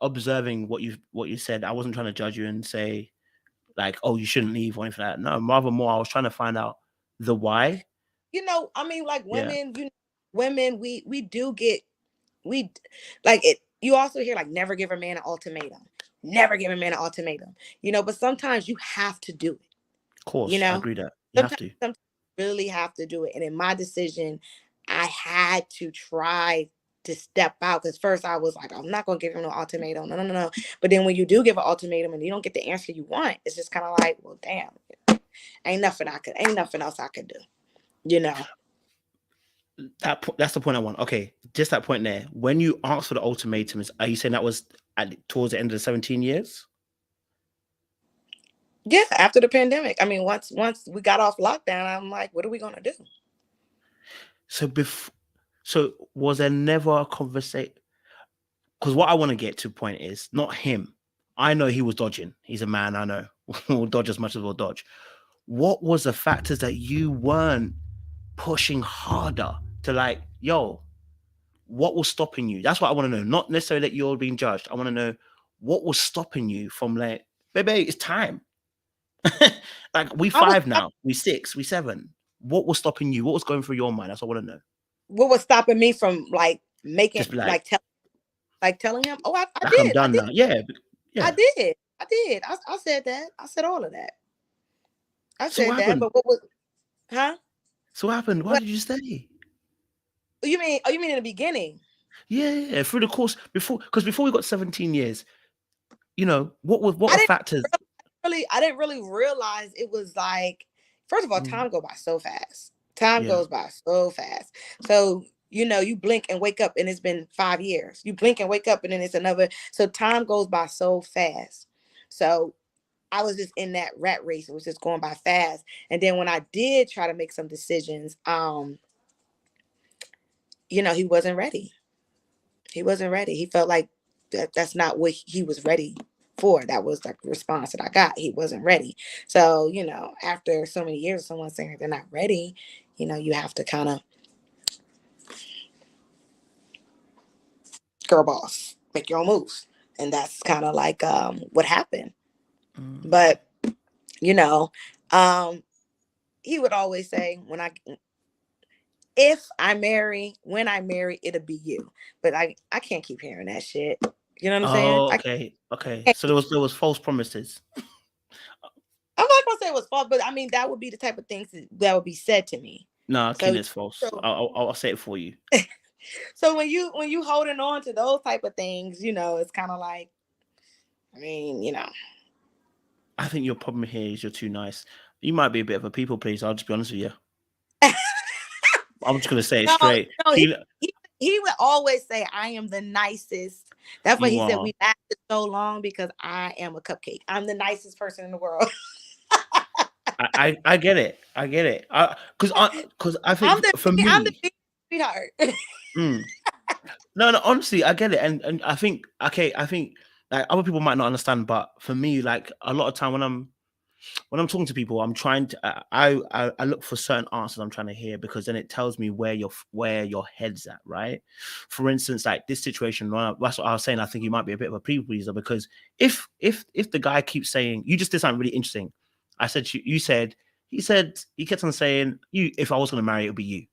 observing what you said. I wasn't trying to judge you and say like, oh, you shouldn't leave or anything like that. No, rather more, I was trying to find out the why. I mean, like Yeah. women, we do get, we like it. You also hear like, never give a man an ultimatum. Never give a man an ultimatum. But sometimes you have to do it. Of course, I agree that you have to. Sometimes you really have to do it. And in my decision, I had to try to step out, because first I was like, I'm not gonna give him no ultimatum. No. But then when you do give an ultimatum and you don't get the answer you want, it's just kind of like, well, damn, ain't nothing else I could do. That's the point I want. Okay, just that point there. When you asked for the ultimatums, are you saying that was towards the end of the 17 years? Yeah, after the pandemic. I mean, once we got off lockdown, I'm like, what are we gonna do? So was there never a conversation? Because what I want to get to point is not him. I know he was dodging. He's a man. I know we'll dodge as much as we'll dodge. What was the factors that you weren't pushing harder to, like, yo, what was stopping you? That's what I want to know. Not necessarily that you're being judged. I want to know what was stopping you from, like, baby, it's time. Like, we 5 now, we 6, we 7. What was stopping you? What was going through your mind? That's what I want to know. What was stopping me from like making, Just like telling him, oh, I like, did. I'm done now. Yeah. I did. I said that. I said all of that. I So said what that. happened? But what was, huh? So what happened? Why did you stay? You mean in the beginning? Yeah, through the course before we got 17 years, what factors? I didn't really realize it was like, first of all, time goes by so fast. So, you blink and wake up and it's been 5 years. You blink and wake up and then it's another. So time goes by so fast. So I was just in that rat race. It was just going by fast. And then when I did try to make some decisions, he wasn't ready. He wasn't ready. He felt like that's not what he was ready for. That was like the response that I got. He wasn't ready. So, after so many years of someone saying they're not ready, you have to kind of girl boss, make your own moves. And that's kind of like what happened. But, he would always say, when I marry, it'll be you. But I can't keep hearing that shit. You know what I'm saying? Okay. So there was false promises. I'm not gonna say it was false, but I mean that would be the type of things that would be said to me. No, Keena's false. So, I'll say it for you. So when you holding on to those type of things, it's kind of like, I mean, I think your problem here is you're too nice. You might be a bit of a people pleaser. I'll just be honest with you. I'm just gonna say it straight. No, he would always say, I am the nicest. That's why he said we lasted so long, because I am a cupcake. I'm the nicest person in the world. I get it. Because I think for me, I'm the sweetheart. No, honestly, I get it, and I think like other people might not understand, but for me, like a lot of time when I'm when I'm talking to people, I'm trying to I look for certain answers I'm trying to hear, because then it tells me where your head's at, right? For instance, like this situation, that's what I was saying. I think you might be a bit of a people pleaser, because if the guy keeps saying, you just did something really interesting. I said you said he kept on saying, you, if I was going to marry, it would be you,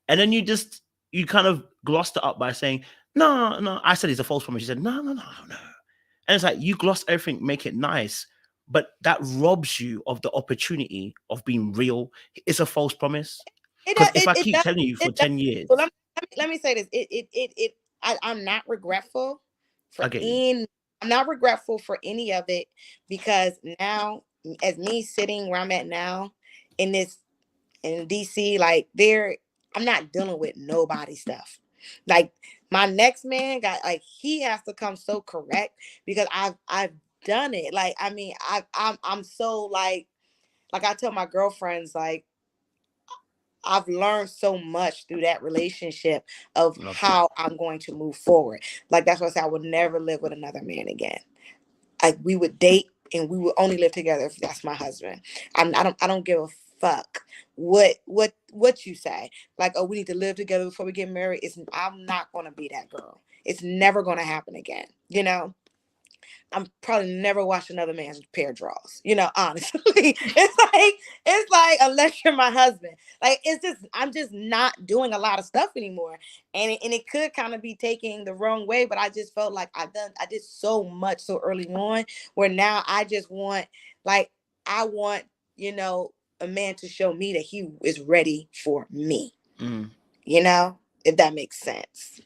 and then you kind of glossed it up by saying, no. I said it's a false promise. You said no. And it's like you gloss everything, make it nice, but that robs you of the opportunity of being real. It's a false promise. Because if I It keep does. telling you for It does. 10 years, Well, let me say this. I'm not regretful for I get you. any. I'm not regretful for any of it, because now, as me sitting where I'm at now in DC, like I'm not dealing with nobody stuff. Like my next man got, like, he has to come so correct, because I've done it. Like, I mean, I'm so like I tell my girlfriends, like, I've learned so much through that relationship of Love that. how I'm going to move forward. Like, that's why I say I would never live with another man again. Like, we would date and we would only live together if that's my husband. I don't give a fuck what you say. Like, oh, we need to live together before we get married. I'm not gonna be that girl. It's never gonna happen again. You know? I'm probably never wash another man's pair of drawers. You know, honestly. It's like unless you're my husband. Like, I'm just not doing a lot of stuff anymore. And it could kind of be taking the wrong way, but I just felt like I did so much so early on, where now I just want, like, I want, a man to show me that he is ready for me. Mm. If that makes sense.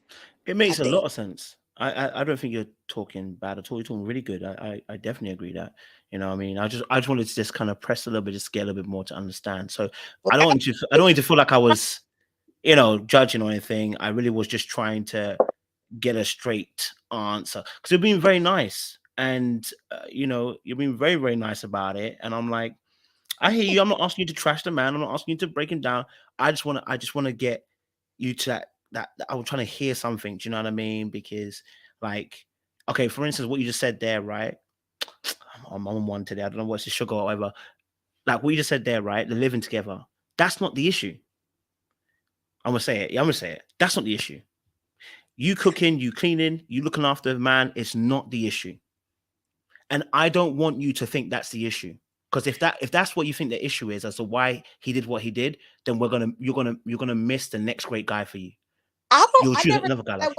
It I makes a lot think. of sense. I don't think you're talking bad at all. You're talking really good. I definitely agree that. You know what I mean? I just wanted to just kind of press a little bit, just get a little bit more to understand. So Well, I don't want you to feel like I was, judging or anything. I really was just trying to get a straight answer, because you've been very nice, and you've been very, very nice about it. And I'm like, I hear you. I'm not asking you to trash the man. I'm not asking you to break him down. I just want to get you to that I'm trying to hear something. Do you know what I mean? Because, like, okay, for instance, what you just said there, right? I'm on one today. I don't know what's the sugar or whatever. Like what you just said there, right? The living together. That's not the issue. I'm gonna say it. Yeah, I'm gonna say it. That's not the issue. You cooking, you cleaning, you looking after the man. It's not the issue. And I don't want you to think that's the issue. Because if that's what you think the issue is as to why he did what he did, then you're gonna miss the next great guy for you. You'll choose another guy like him.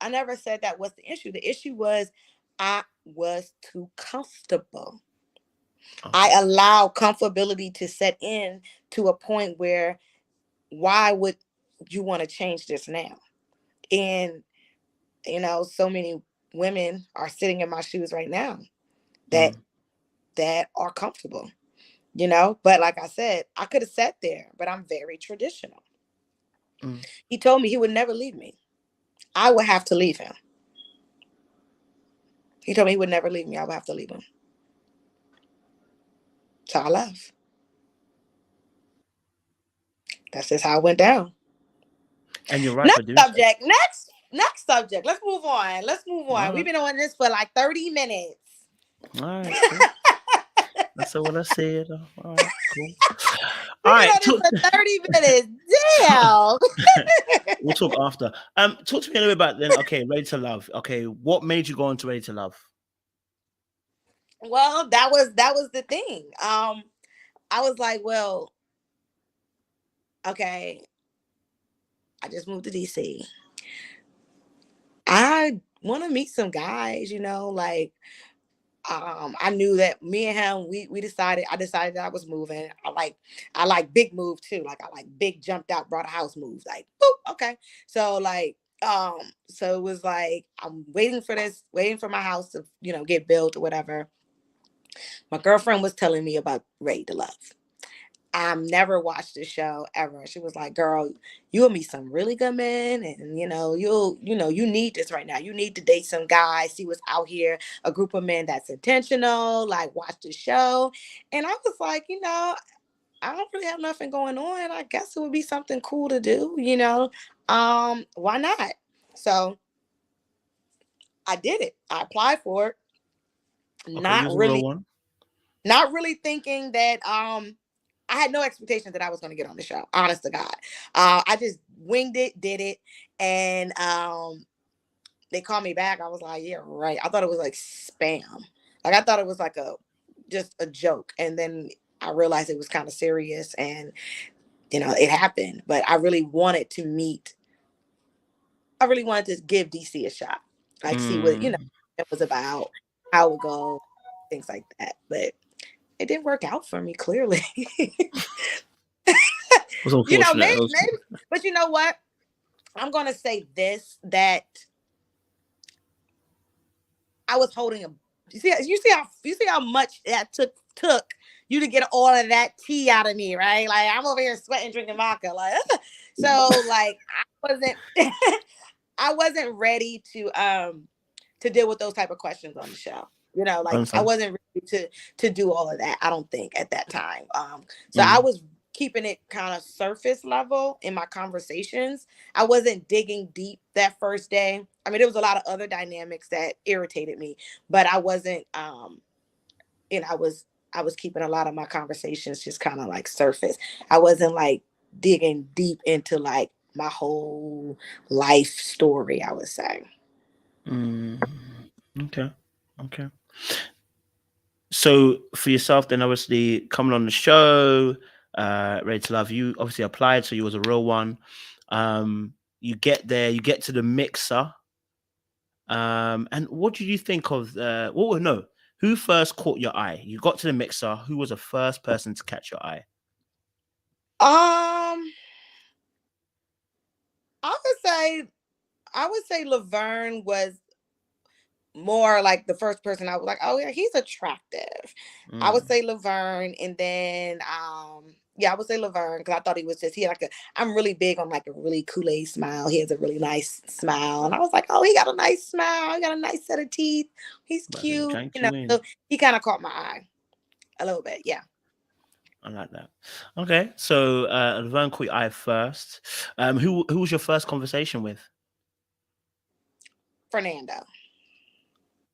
I never said that was the issue. The issue was I was too comfortable. I Okay. allow comfortability to set in to a point where, why would you want to change this now? And so many women are sitting in my shoes right now that Mm, are comfortable. But like I said, I could have sat there, but I'm very traditional. mm. He told me he would never leave me. I would have to leave him. He told me he would never leave me. I would have to leave him. So I left. That's just how it went down. And you're right for Next doing so. subject. Next subject. Let's move on. All We've right. been on this for like 30 minutes. All right. Cool. That's what I said. All right. Cool. All We've been right. on this for 30 minutes. Damn. We'll talk after. Talk to me a little bit about then. Okay, Ready to Love. Okay, what made you go into Ready to Love? Well, that was the thing. I was like, well, okay, I just moved to DC. I want to meet some guys, like, I knew that me and him, I decided that I was moving. I like big move too. Like, I like big jumped out, brought a house moves. Like, boop, okay. So like, so it was like, I'm waiting for my house to, get built or whatever. My girlfriend was telling me about Ready to Love. I've never watched the show ever. She was like, girl, you'll meet some really good men, and you need this right now. You need to date some guys, see what's out here, a group of men that's intentional, like, watch the show. And I was like, I don't really have nothing going on. I guess it would be something cool to do, why not? So I did it. I applied for it. Okay, you Not was a real really, one. not really thinking that I had no expectation that I was going to get on the show. Honest to God, I just winged it, did it, and they called me back. I was like, yeah, right. I thought it was like spam. Like I thought it was like just a joke, and then I realized it was kind of serious, and it happened. But I really wanted to give DC a shot, like see what it was about, how it would go, things like that. But it didn't work out for me, clearly. Was unfortunate. Maybe, but you know what? I'm gonna say this, that I was holding a. You see how much that took you to get all of that tea out of me, right? Like I'm over here sweating, drinking vodka, like so. Like I wasn't ready to deal with those type of questions on the show. Like I wasn't ready to do all of that. I don't think at that time. So I was keeping it kind of surface level in my conversations. I wasn't digging deep that first day. I mean, there was a lot of other dynamics that irritated me, but I wasn't. I was keeping a lot of my conversations just kind of like surface. I wasn't like digging deep into like my whole life story, I would say. Okay. So for yourself, then obviously coming on the show, Ready to Love, you obviously applied, so you was a real one. You get there, you get to the mixer. And what did you think of who first caught your eye? You got to the mixer. Who was the first person to catch your eye? I would say Laverne was more like the first person I was like, oh yeah, he's attractive. I would say Laverne, and then I would say Laverne because I thought he had I'm really big on like a really Kool-Aid smile. He has a really nice smile, and I was like, oh, he got a nice smile. He got a nice set of teeth. He's cute. So he kind of caught my eye a little bit. Yeah. I like that. Okay, so Laverne caught your eye first. Who was your first conversation with? Fernando.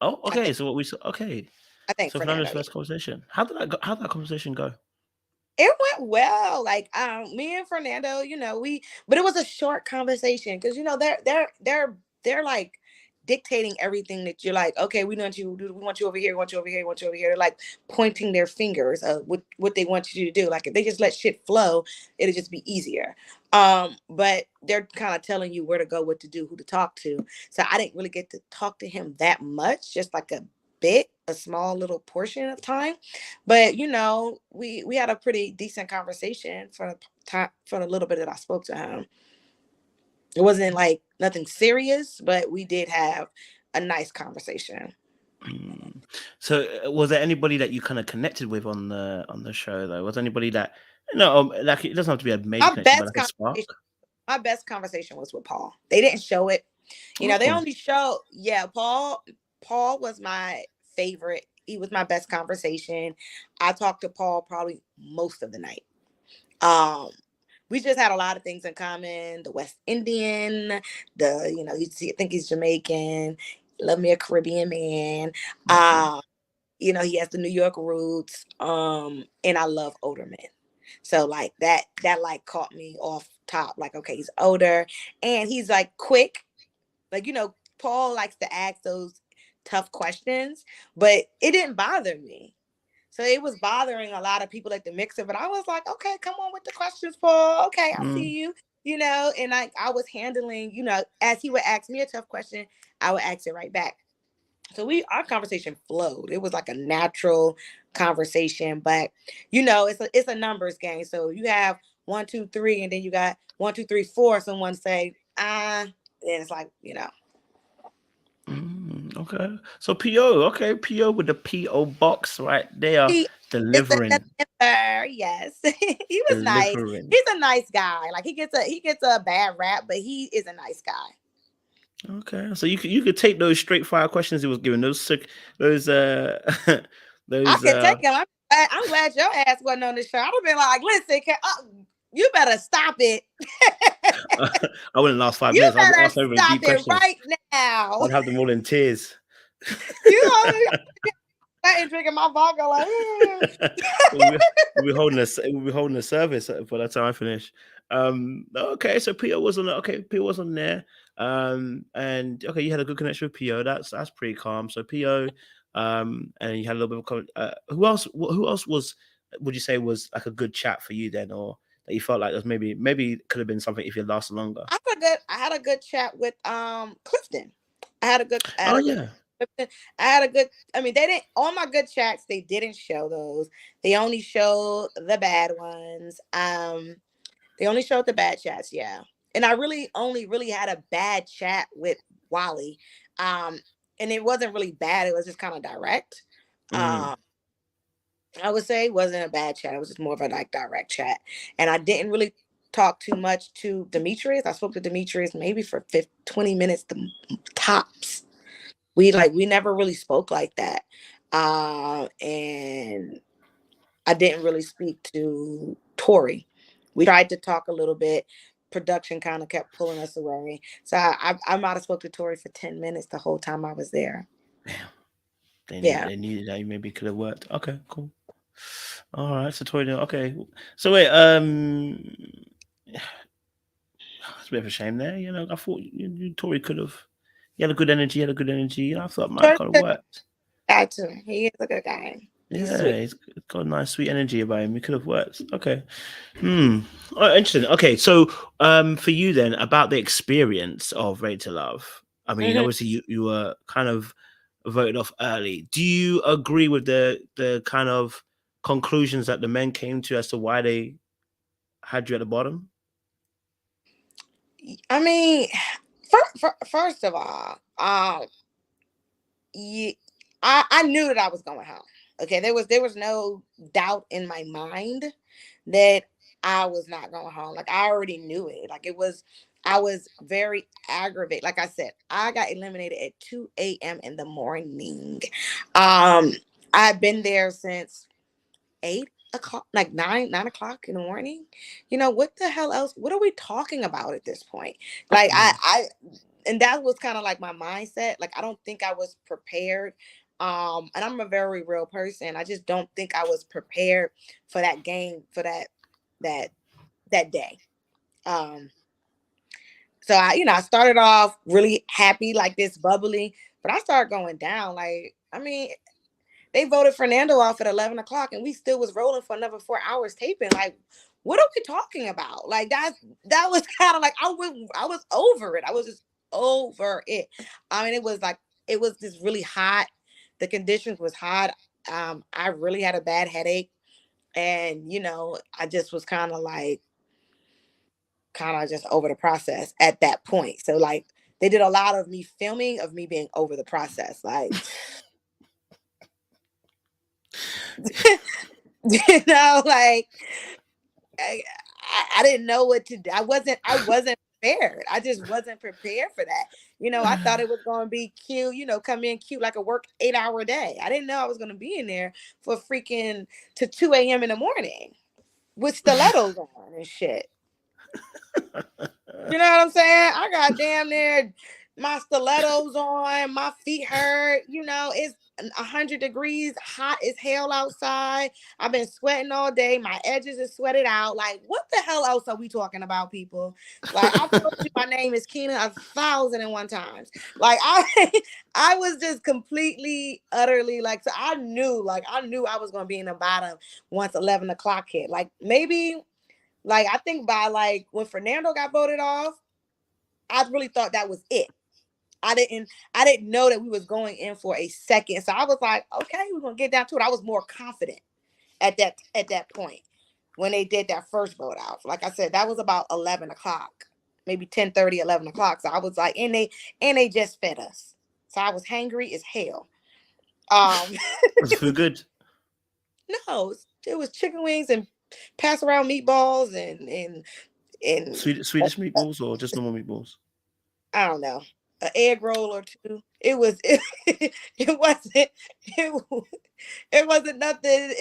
Oh, okay. So what we saw? Okay, I think so Fernando's first conversation. How did that conversation go? It went well. Like me and Fernando, but it was a short conversation because they're like dictating everything that you're like, okay, we want you over here, we want you over here, we want you over here. They're like pointing their fingers what they want you to do. Like if they just let shit flow, it'll just be easier. But they're kind of telling you where to go, what to do, who to talk to. So I didn't really get to talk to him that much, just like a small little portion of time. But we had a pretty decent conversation for the little bit that I spoke to him. It wasn't like nothing serious, but we did have a nice conversation. So was there anybody that you kind of connected with on the show though? Was there anybody that like it doesn't have to be a major connection, but like a spark? My best conversation was with Paul. They didn't show it. They only show Paul was my favorite. He was my best conversation. I talked to Paul probably most of the night. We just had a lot of things in common. The West Indian, I think he's Jamaican. Love me a Caribbean man. He has the New York roots. And I love older men. So like that like caught me off top. Like, okay, he's older and he's like quick. Like, Paul likes to ask those tough questions, but it didn't bother me. So it was bothering a lot of people at the mixer, but I was like, okay, come on with the questions, Paul. Okay, I see you, and I was handling, as he would ask me a tough question, I would ask it right back. So our conversation flowed. It was like a natural conversation, but it's a numbers game. So you have 1, 2, 3, and then you got 1, 2, 3, 4. Someone say, then it's like, Okay. So PO with the PO box right there, delivering. Yes, he was nice. He's a nice guy. Like he gets a bad rap, but he is a nice guy. Okay, so you could take those straight fire questions he was giving. Those I can take them. I'm glad your ass wasn't on the show. I would have been like, listen, you better stop it. I wouldn't last 5 minutes. I'd ask over deep questions right now. I'd have them all in tears. sweating, drinking my vodka, like. we'll be holding a service for that time I finish. Okay, so Peter was on. Okay, Peter was on there. And okay, you had a good connection with PO. That's pretty calm. So PO, and you had a little bit of. Who else? Who else was? Would you say was like a good chat for you then, or that you felt like there's maybe it could have been something if you lasted longer? I had a good chat with Clifton. I had a good. Oh yeah. I had a good. I mean, they didn't all my good chats. They didn't show those. They only showed the bad ones. They only showed the bad chats. Yeah, and I really only really had a bad chat with Wally. And it wasn't really bad. It was just kind of direct. Mm. I would say it wasn't a bad chat. It was just more of a like direct chat. And I didn't really talk too much to Demetrius. I spoke to Demetrius maybe for 20 minutes the tops. We never really spoke like that. And I didn't really speak to Tori. We tried to talk a little bit. Production kind of kept pulling us away. So I might have spoke to Tori for 10 minutes the whole time I was there. Damn. They needed that. Maybe could have worked. Okay, cool. All right, so Tori. Okay, so wait. It's a bit of a shame there. You know, I thought Tori could have. He had a good energy. I thought Mike could have worked. Guy too. He is a good guy. He's sweet. He's got a nice, sweet energy about him. He could have worked. Okay. Oh, interesting. Okay, so for you then about the experience of Ready to Love. I mean, obviously you were kind of voted off early. Do you agree with the kind of conclusions that the men came to as to why they had you at the bottom? I mean, first of all, I knew that I was going home. Okay, there was no doubt in my mind that I was not going home. Like I already knew it. I was very aggravated. Like I said, I got eliminated at 2 a.m. in the morning. I've been there since 8 o'clock, like 9 o'clock in the morning. You know, what the hell else? What are we talking about at this point? Like and that was kind of like my mindset. Like I don't think I was prepared. And I'm a very real person. I just don't think I was prepared for that game, for that day. So I started off really happy, like this bubbly, but I started going down. Like, I mean, they voted Fernando off at 11 o'clock and we still was rolling for another 4 hours taping. Like, what are we talking about? Like that was kind of like, I was over it. I was just over it. I mean, it was just really hot. The conditions was hot. I really had a bad headache. And, I just was kind of just over the process at that point. So like they did a lot of me filming of me being over the process. Like, like I didn't know what to do. I wasn't prepared. I just wasn't prepared for that. I thought it was going to be cute, come in cute like a work 8-hour day. I didn't know I was going to be in there for freaking to 2 a.m. in the morning with stilettos on and shit. You know what I'm saying? I got damn near my stilettos on, my feet hurt. It's 100 degrees, hot as hell outside. I've been sweating all day. My edges are sweated out. Like, what the hell else are we talking about, people? Like, I told you my name is Keena 1,001 times. Like, I was just completely, utterly like, so I knew I was going to be in the bottom once 11 o'clock hit. Like, maybe. Like, I think by like when Fernando got voted off, I really thought that was it. I didn't know that we was going in for a second. So I was like, okay, we're gonna get down to it. I was more confident at that point when they did that first vote out. Like I said, that was about 11 o'clock, maybe 10:30, 11 o'clock. So I was like, and they just fed us. So I was hangry as hell. Was the food good? No, it was chicken wings and pass around meatballs and Swedish meatballs or just normal meatballs? I don't know, an egg roll or two. It wasn't it wasn't nothing.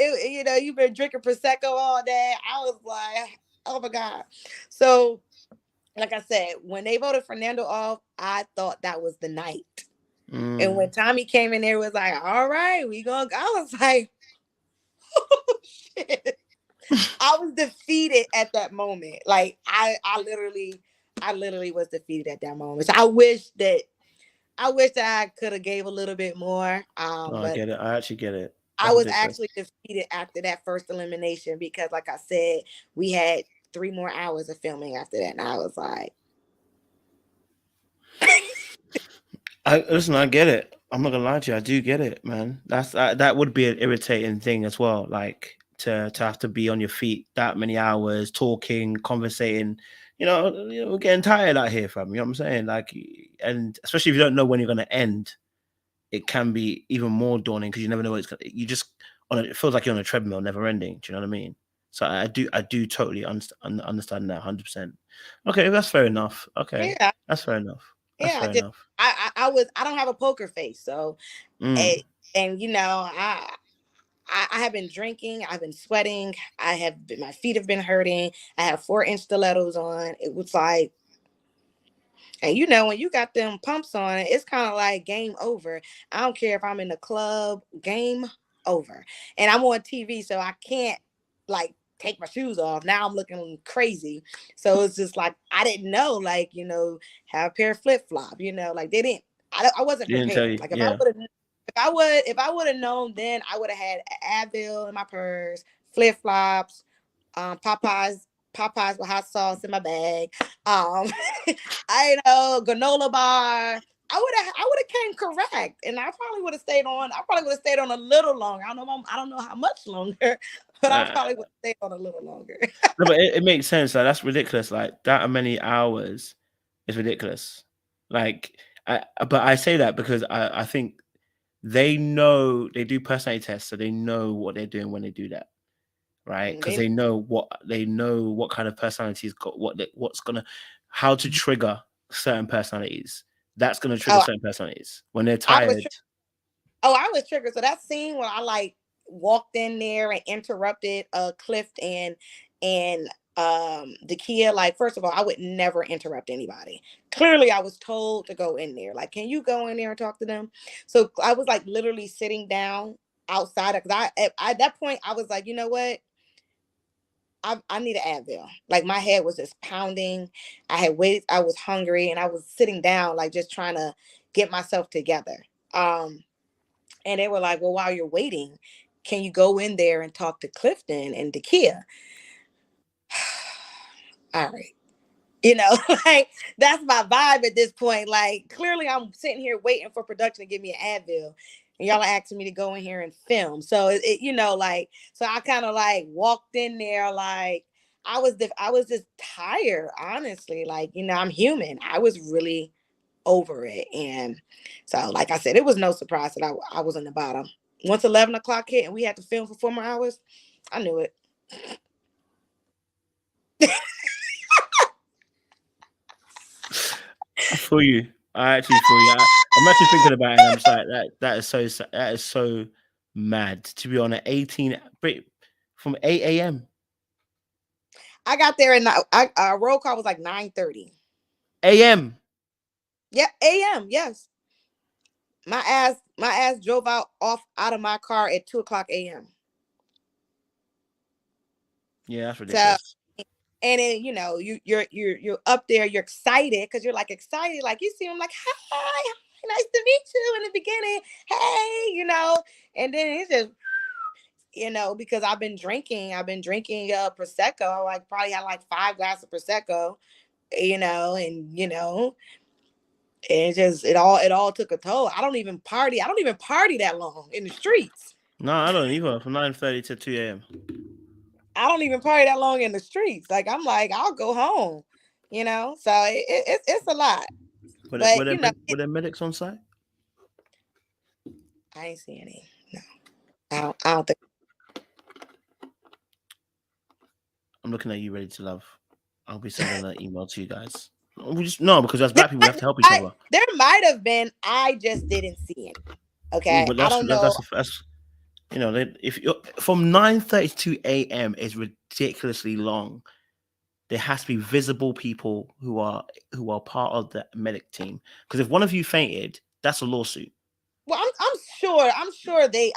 You've been drinking prosecco all day. I was like, oh my god. So, like I said, when they voted Fernando off, I thought that was the night. And when Tommy came in there, was like, all right, we gonna go. I was like, oh shit. I was defeated at that moment. Like I literally was defeated at that moment. So I wish that I could have gave a little bit more. I But get it. I actually get it. I That's was ridiculous. actually defeated after that first elimination because, like I said, we had 3 more hours of filming after that, and I was like, Listen, I get it. I'm not gonna lie to you. I do get it, man. That would be an irritating thing as well. Like to have to be on your feet that many hours, talking, conversating. We're getting tired out here, fam. You know what I'm saying? Like, and especially if you don't know when you're gonna end, it can be even more daunting because you never know what it's gonna. You just it feels like you're on a treadmill, never ending. Do you know what I mean? So I do totally understand that 100%. Okay, that's fair enough. Okay, yeah, that's fair enough. That's yeah. fair enough. I don't have a poker face, so and I have been drinking. I've been sweating. My feet have been hurting. I have 4-inch stilettos on. It was like, and when you got them pumps on, it's kind of like game over. I don't care if I'm in the club, game over. And I'm on TV, so I can't like take my shoes off. Now I'm looking crazy. So it's just like, I didn't know, like, have a pair of flip-flop, like they didn't, I wasn't They didn't tell prepared. you, Like yeah. if I would have known then, I would have had Advil in my purse, flip-flops, Popeyes with hot sauce in my bag. I know, granola bar. I would have came correct, and I probably would have stayed on. I probably would have stayed on a little longer. I don't know how much longer, but I probably would have stayed on a little longer. No, but it makes sense. Like that's ridiculous. Like that many hours is ridiculous. Like, but I say that because I think they know they do personality tests, so they know what they're doing when they do that, right? Because they know what kind of personalities got how to trigger certain personalities. That's gonna trigger certain personalities when they're tired. I was triggered. So that scene when I like walked in there and interrupted Cliff and Dakia, like, first of all, I would never interrupt anybody. Clearly I was told to go in there. Like, can you go in there and talk to them? So I was like literally sitting down outside because at that point I was like, you know what? I need an Advil. Like my head was just pounding. I had waited, I was hungry, and I was sitting down, like just trying to get myself together. And they were like, well, while you're waiting, can you go in there and talk to Clifton and Dakia? All right. Like that's my vibe at this point. Like clearly I'm sitting here waiting for production to give me an Advil. And y'all are asking me to go in here and film. So like, so I kind of like walked in there like I was just tired, honestly. Like, I'm human. I was really over it. And so, like I said, it was no surprise that I was in the bottom. Once 11 o'clock hit and we had to film for 4 more hours, I knew it. I feel you. I actually feel you. I'm actually thinking about it. And I'm just like that is so mad to be on an 18 from 8 a.m. I got there and roll call was like 9:30 a.m. Yeah, a.m. Yes, my ass drove out of my car at 2 o'clock a.m. Yeah, that's ridiculous. So, and then you're up there, you're excited because you're like excited, like you see him like, hi, nice to meet you in the beginning, hey, and then it's just because I've been drinking prosecco. I like probably had like 5 glasses of prosecco, and it all took a toll. I don't even party that long in the streets. No, I don't either. From 9:30 to 2 a.m. I don't even party that long in the streets. Like I'm like, I'll go home, So it's a lot. Were there medics on site? I ain't see any. No, I don't think. I'm looking at you, ready to love. I'll be sending an email to you guys. Because as black people, we have to help each other. There might have been. I just didn't see it. Okay, but I don't know. That's if you're from 9:30 to 2 a.m. is ridiculously long. There has to be visible people who are part of the medic team. Because if one of you fainted, That's a lawsuit. Well, I'm sure they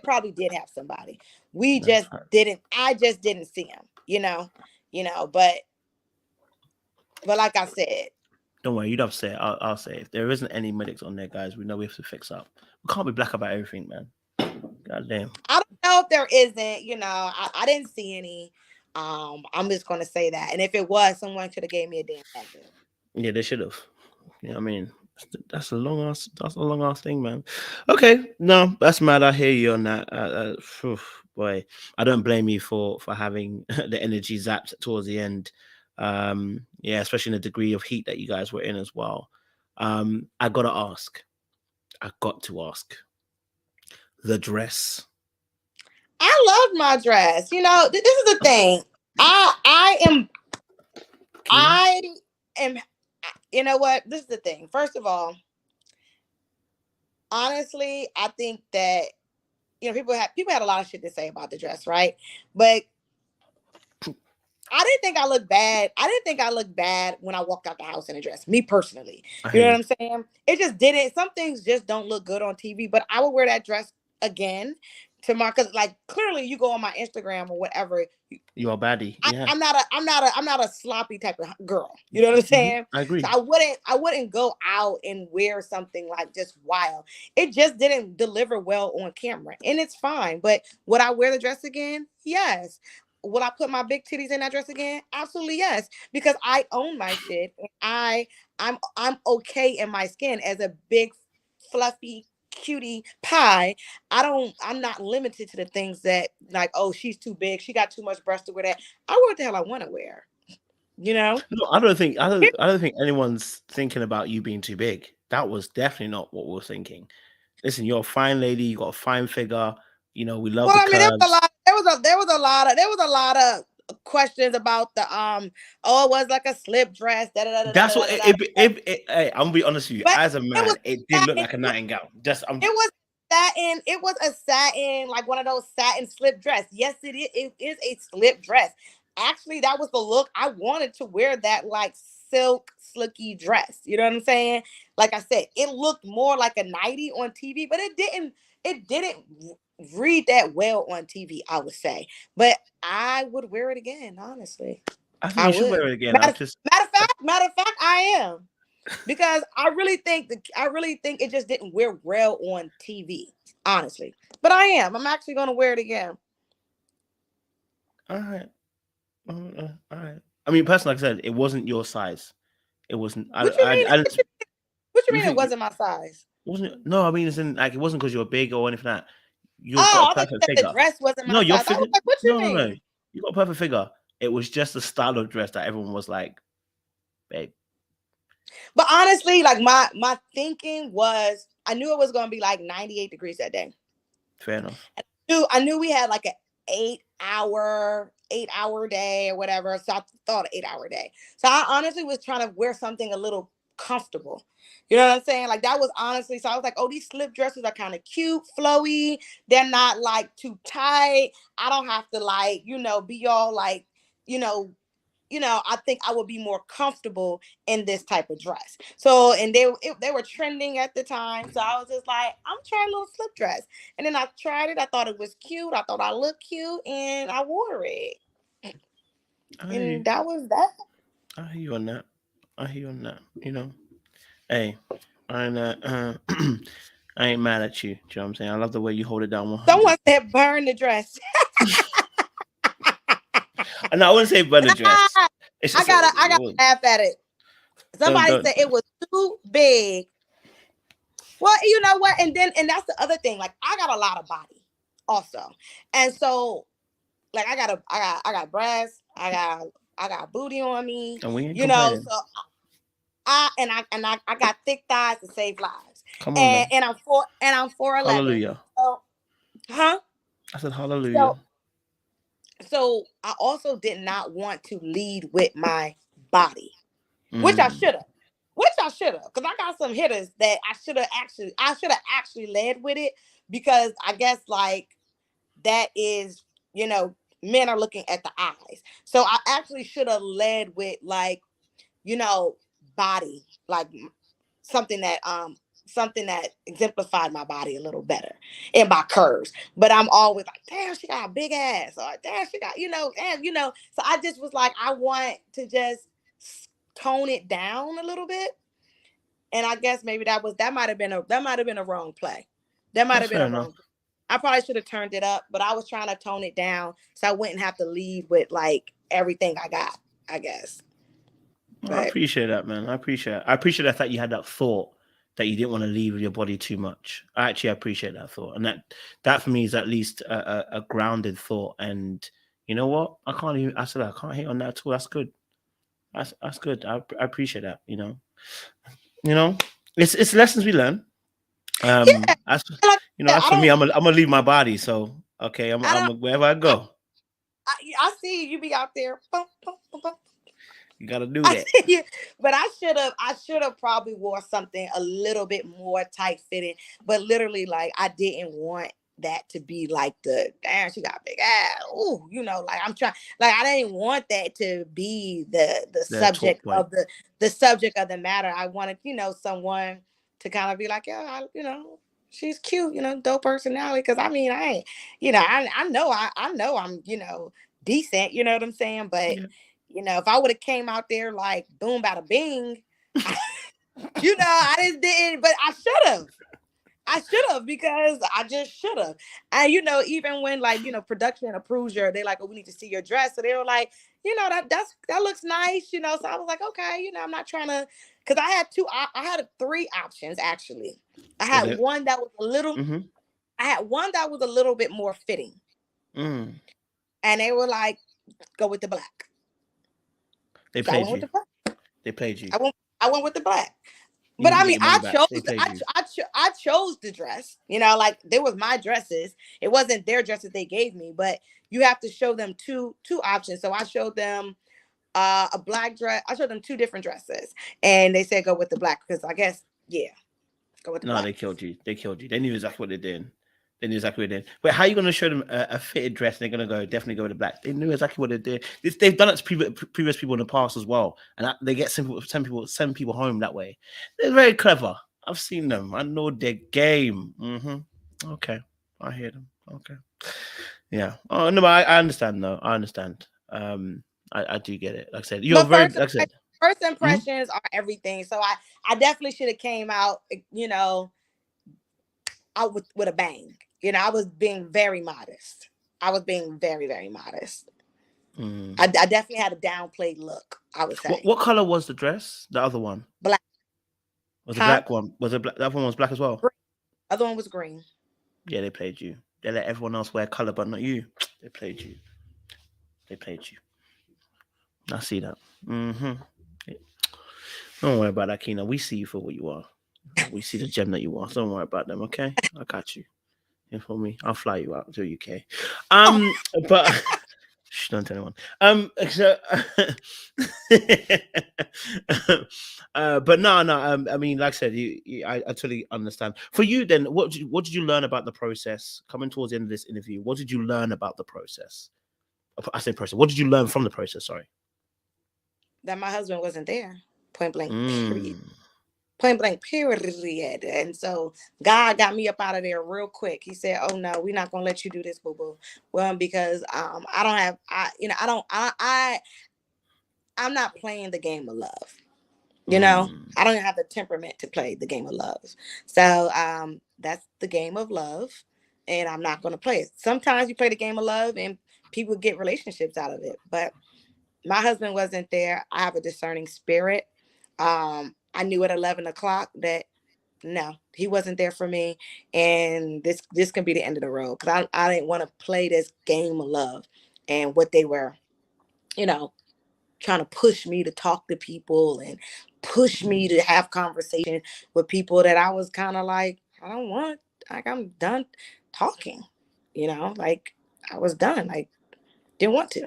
probably did have somebody. We That's just right. didn't. I just didn't see him. But like I said, Don't worry, you'd have to say it. I'll say it. If there isn't any medics on there, guys, we know we have to fix up. We can't be black about everything, man. God damn. I don't know if there isn't. I didn't see any. I'm just gonna say that. And if it was, someone should have gave me a damn heads up. Yeah, they should have. You know what I mean? That's a long ass thing, man. Okay, no, that's mad. I hear you on that. Boy, I don't blame you for having the energy zapped towards the end. Yeah, especially in the degree of heat that you guys were in as well. I gotta ask. I got to ask. The dress. I love my dress. This is the thing. I am. Keena? I am. You know what? This is the thing. First of all, honestly, I think that people had a lot of shit to say about the dress, right? But I didn't think I looked bad. I didn't think I looked bad when I walked out the house in a dress. Me personally, I you hear know what you. I'm saying? It just didn't. Some things just don't look good on TV. But I would wear that dress again because like clearly you go on my Instagram or whatever. You are baddie. Yeah. I'm not a sloppy type of girl. You know what I'm saying? I agree. So I wouldn't go out and wear something like just wild. It just didn't deliver well on camera, and it's fine. But would I wear the dress again? Yes. Would I put my big titties in that dress again? Absolutely yes, because I own my shit, and I'm okay in my skin as a big fluffy cutie pie. I'm not limited to the things that like, oh, she's too big, she got too much breast to wear that. I wear what the hell I want to wear. No, I don't think anyone's thinking about you being too big. That was definitely not what we were thinking. Listen, you're a fine lady, you got a fine figure, we love Well, the I mean, curves. there was a lot of questions about the oh, it was like a slip dress, da da da da That's da what da da. hey, I'm gonna be honest with you. But As a it was man, it did look satin. like a nightingale. Just I'm It was satin. It was a satin, like one of those satin slip dress. Yes, it is. It is a slip dress. Actually, that was the look I wanted to wear. That like silk, slicky dress. You know what I'm saying? Like I said, it looked more like a nightie on TV, but it didn't. It didn't read that well on TV. I would say, but I would wear it again. Honestly, I think I you should would. wear it again. I've just Matter of fact, I am because I really think it just didn't wear well on TV, honestly. But I am. I'm actually going to wear it again. all right. All right. I mean, personally, like I said, it wasn't your size. It wasn't. What you mean? I didn't. What you You mean it think wasn't my size? wasn't it? No, I mean, it's in like it wasn't because you're big or anything like that. You've got Oh, a I thought you perfect said the figure. dress wasn't No, my your size. I figure. was like, what you No. mean? You got a perfect figure. It was just the style of dress that everyone was like, babe. But honestly, like my thinking was, I knew it was going to be like 98 degrees that day. Fair enough. I knew we had like an 8 hour day or whatever. So I thought an 8 hour day. So I honestly was trying to wear something a little comfortable. You know what I'm saying? Like that was honestly, so I was like, oh, these slip dresses are kind of cute, flowy. They're not like too tight. I don't have to like, be all like, you know, I think I would be more comfortable in this type of dress. So, and they were trending at the time. So I was just like, I'm trying a little slip dress. And then I tried it. I thought it was cute. I thought I looked cute and I wore it. I hear you. And that was that. I hear you on that. I hear you on that. Hey, I ain't I ain't mad at you. Do you know what I'm saying? I love the way you hold it down 100. Someone said burn the dress. And I wouldn't say burn the dress. It's I just gotta laugh at it. Somebody don't. said it was too big. Well, you know what? And that's the other thing. Like I got a lot of body also. And so like I got breasts, I got booty on me, And we ain't complaining. so I got thick thighs to save lives. Come on now. And I'm 4'11. Hallelujah. So, huh? I said hallelujah. So so I also did not want to lead with my body, which I should have. Because I got some hitters that I should have actually led with it because I guess like that is, men are looking at the eyes. So I actually should have led with like, body, like something that something that exemplified my body a little better and my curves. But I'm always like, damn, she got a big ass, or damn, she got, damn, So I just was like, I want to just tone it down a little bit. And I guess maybe that might have been a wrong play. That might That's have been fair a enough. wrong play. I probably should have turned it up, but I was trying to tone it down so I wouldn't have to leave with like everything I got, I guess. I appreciate that, man. I appreciate the fact you had that thought that you didn't want to leave with your body too much. I appreciate that thought, and that for me is at least a grounded thought. And you know what? I can't hate on that at all. That's good. That's good. I appreciate that. It's lessons we learn. Yeah, As like, as for me, I'm gonna leave my body. So okay, I'm wherever I go. I see you be out there. You gotta do that. But I should have probably wore something a little bit more tight fitting. But literally, like, I didn't want that to be like the damn, she got a big ass. Ooh, like I'm trying, like I didn't want that to be the subject of the subject of the matter. I wanted, someone to kind of be like, yeah, she's cute, dope personality. Cause I mean, I ain't, I know I'm, decent, you know what I'm saying? But if I would have came out there like boom, bada bing, I just didn't, but I should have because I just should have. And, even when like, production approves they're like, oh, we need to see your dress. So they were like, that looks nice, So I was like, okay, I'm not trying to, cause I had three options actually. I had one that was a little, I had one that was a little bit more fitting. And they were like, go with the black. They played you. They played you. I went with the black. But I mean, I chose the dress, like they was my dresses. It wasn't their dresses they gave me, but you have to show them two options. So I showed them a black dress. I showed them two different dresses and they said, go with the black. Because I guess, go with the black. No, they killed you. They knew exactly what they did. But how are you going to show them a fitted dress and they're going to definitely go with the black? They knew exactly what they did. They've done it to previous people in the past as well. And they get send people home that way. They're very clever. I've seen them. I know their game. Okay. I hear them. Okay. Yeah. Oh, no, but I understand though. I understand. I do get it. Like I said, you're very, like I said. First impressions are everything. So I definitely should have came out, out with a bang. I was being very modest. I was being very, very modest. I definitely had a downplayed look, I would say. What color was the dress? The other one? Black. Was the black one? Was it black? That one was black as well? Green. Other one was green. Yeah, they played you. They let everyone else wear color, but not you. They played you. I see that. Don't worry about that, Keena. We see you for what you are. We see the gem that you are. So don't worry about them, okay? I got you. You for me? I'll fly you out to the UK. But shh, don't tell anyone. But no. I mean, like I said, I totally understand. For you, then, what did you learn about the process? Coming towards the end of this interview, what did you learn about the process? I say process. What did you learn from the process? Sorry. That my husband wasn't there. Point blank. Period. Point blank, period. And so God got me up out of there real quick. He said, oh no, we're not going to let you do this, boo-boo. Well, because I'm not playing the game of love. I don't even have the temperament to play the game of love. So that's the game of love. And I'm not going to play it. Sometimes you play the game of love and people get relationships out of it. But my husband wasn't there. I have a discerning spirit. I knew at 11 o'clock that no, he wasn't there for me. And this can be the end of the road. Because I didn't want to play this game of love. And what they were, trying to push me to talk to people and push me to have conversation with people that I was kind of like, I don't want, like, I'm done talking, like I was done. Like, didn't want to.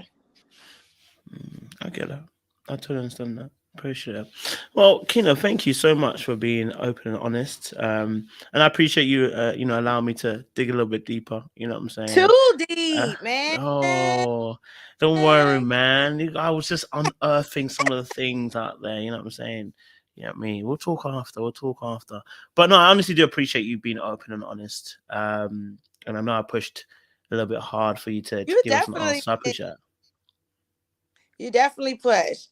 I get that. I totally understand that. Appreciate it. Well, Keena, thank you so much for being open and honest. And I appreciate you, allowing me to dig a little bit deeper. You know what I'm saying? Too deep, man. Oh, don't worry, man. I was just unearthing some of the things out there. You know what I'm saying? Yeah, me. We'll talk after. We'll talk after. But no, I honestly do appreciate you being open and honest. And I know I pushed a little bit hard for you to You give us an answer. definitely So I appreciate that. you definitely push.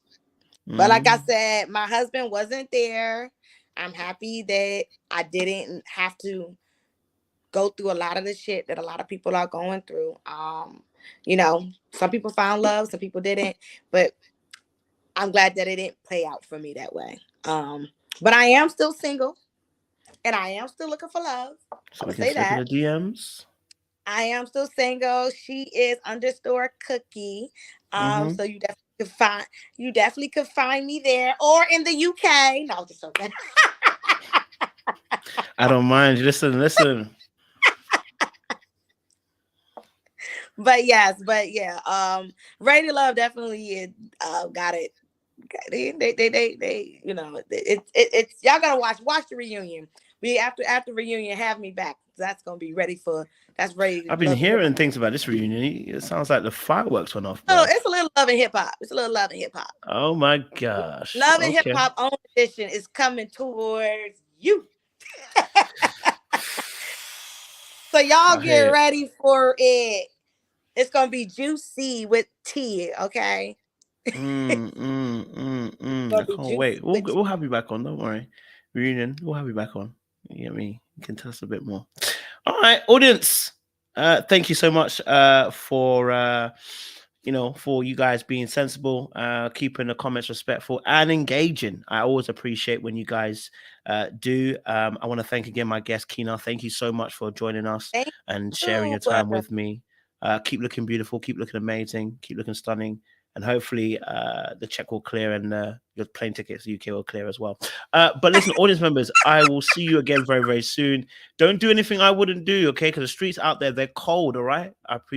But like I said, my husband wasn't there. I'm happy that I didn't have to go through a lot of the shit that a lot of people are going through. You know, some people found love, some people didn't, but I'm glad that it didn't play out for me that way. But I am still single and I am still looking for love. So I'm we gonna can say slip in that. the DMs. I am still single. She is underscore cookie. So you definitely could find me there or in the UK. No, just okay. I don't mind. Listen. But yeah. Rated Love definitely got it. They you know, it's y'all gotta watch the reunion. We after reunion, have me back. That's gonna be ready for ready. I've been hearing things about this reunion. It sounds like the fireworks went off, Oh, bro. it's a little love and hip hop. It's a little love and hip hop. Oh my gosh. Love and hip Okay. hop own edition is coming towards you. So y'all get ready for it. It's gonna be juicy with tea, okay? I can't wait. We'll have you back on. Don't worry. Reunion. We'll have you back on. You get me? You can tell us a bit more. All right, audience. Thank you so much for for you guys being sensible, keeping the comments respectful and engaging. I always appreciate when you guys do. I want to thank again my guest Keena. Thank you so much for joining us and sharing your time with me. Keep looking beautiful, keep looking amazing, keep looking stunning. And hopefully the check will clear and your plane tickets to the UK will clear as well. But listen, audience members, I will see you again very, very soon. Don't do anything I wouldn't do, okay? Because the streets out there, they're cold, all right? I appreciate